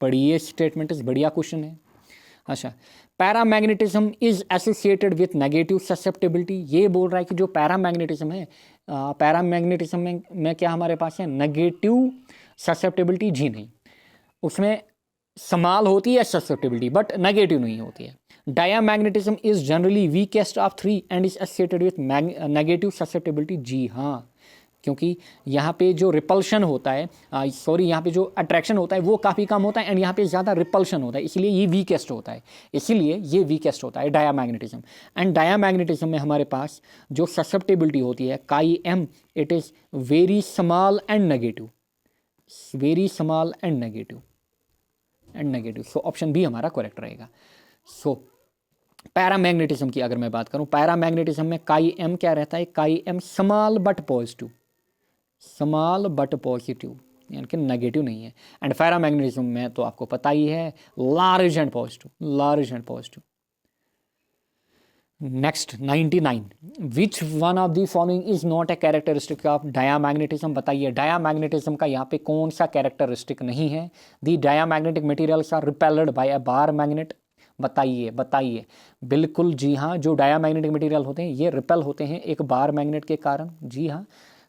पढ़िए स्टेटमेंट, बढ़िया क्वेश्चन है। अच्छा, para magnetism is associated with negative susceptibility, ये बोल रहा है कि जो पैरा मैग्नेटिज्म है, पैरा मैग्नेटिज्म में क्या हमारे पास है? नेगेटिव ससेप्टेबिलिटी, जी नहीं, उसमें समाल होती है ससेप्टेबिलिटी बट नेगेटिव नहीं होती है। Diamagnetism is generally weakest of 3 and is associated with negative susceptibility, जी हाँ, क्योंकि यहाँ पे जो रिपल्शन होता है, यहाँ पे जो अट्रैक्शन होता है वो काफ़ी कम होता है एंड यहाँ पे ज़्यादा रिपल्शन होता है, इसलिए ये वीकेस्ट होता है, इसीलिए ये वीकेस्ट होता है डायामैग्नेटिज्म। एंड डायामैग्नेटिज्म में हमारे पास जो ससेप्टेबिलिटी होती है chi m, it is very small and negative, very small and negative so option B हमारा करेक्ट रहेगा। सो पैरामैग्नेटिज्म की अगर मैं बात करूं, पैरामैग्नेटिज्म में काई एम क्या रहता है? Chi m small but positive, small but positive, यानी कि नेगेटिव नहीं है। एंड पैरामैग्नेटिज्म में तो आपको पता ही है large and positive, large and positive. Next 99, which one of the following is not a characteristic of diamagnetism? बताइए डायामैग्नेटिज्म का यहाँ पे कौन सा कैरेक्टरिस्टिक नहीं है? The diamagnetic materials are repelled by a bar magnet, बताइए बताइए। बिल्कुल जी हाँ, जो डायामैग्नेटिक मटेरियल होते हैं ये रिपेल होते हैं एक बार मैग्नेट के कारण। जी हाँ।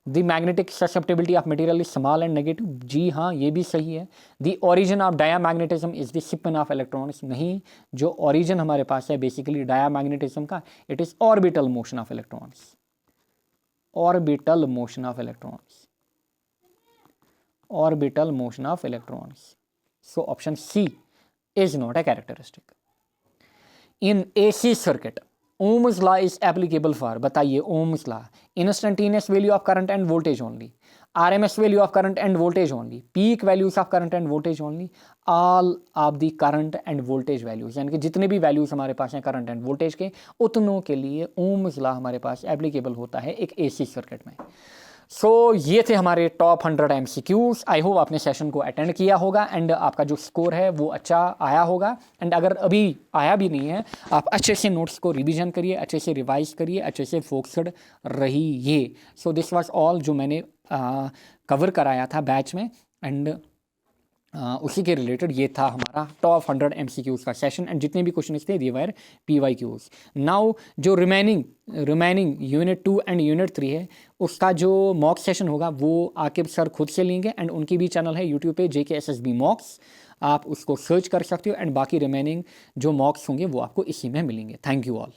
The magnetic susceptibility of material is small and negative. जी हाँ, ये भी सही है। The origin of diamagnetism is the spin of electrons. नहीं, जो ओरिजिन हमारे पास है बेसिकली डायामैग्नेटिज्म का, it is orbital motion of electrons. Orbital motion of electrons, orbital motion of electrons. So option C is not a characteristic. In AC circuit, Ohm's law is applicable for, बताइए Ohm's law, instantaneous value of current and voltage only, RMS value of current and voltage only, peak values of current and voltage only, all of the current and voltage values, यानी कि जितने भी values हमारे पास हैं current end voltage के, उतनों के लिए Ohm's law हमारे पास एप्लीकेबल होता है एक AC सर्किट में। सो ये थे हमारे टॉप 100 MCQs। आई होप आपने सेशन को अटेंड किया होगा एंड आपका जो स्कोर है वो अच्छा आया होगा। एंड अगर अभी आया भी नहीं है, आप अच्छे से नोट्स को रिवीजन करिए, अच्छे से रिवाइज करिए, अच्छे से फोकस्ड रहिए। सो दिस वाज ऑल जो मैंने कवर कराया था बैच में, एंड उसी के रिलेटेड ये था हमारा टॉप 100 MCQs का सेशन। एंड जितने भी क्वेश्चन थे दे वर PYQs। नाउ जो रिमेनिंग यूनिट 2 एंड यूनिट 3 है, उसका जो मॉक सेशन होगा वो आकिब सर खुद से लेंगे। एंड उनकी भी चैनल है यूट्यूब पे JKSSB मॉक्स, आप उसको सर्च कर सकते हो। एंड बाकी रिमेनिंग जो मॉक्स होंगे वो आपको इसी में मिलेंगे। Thank you all.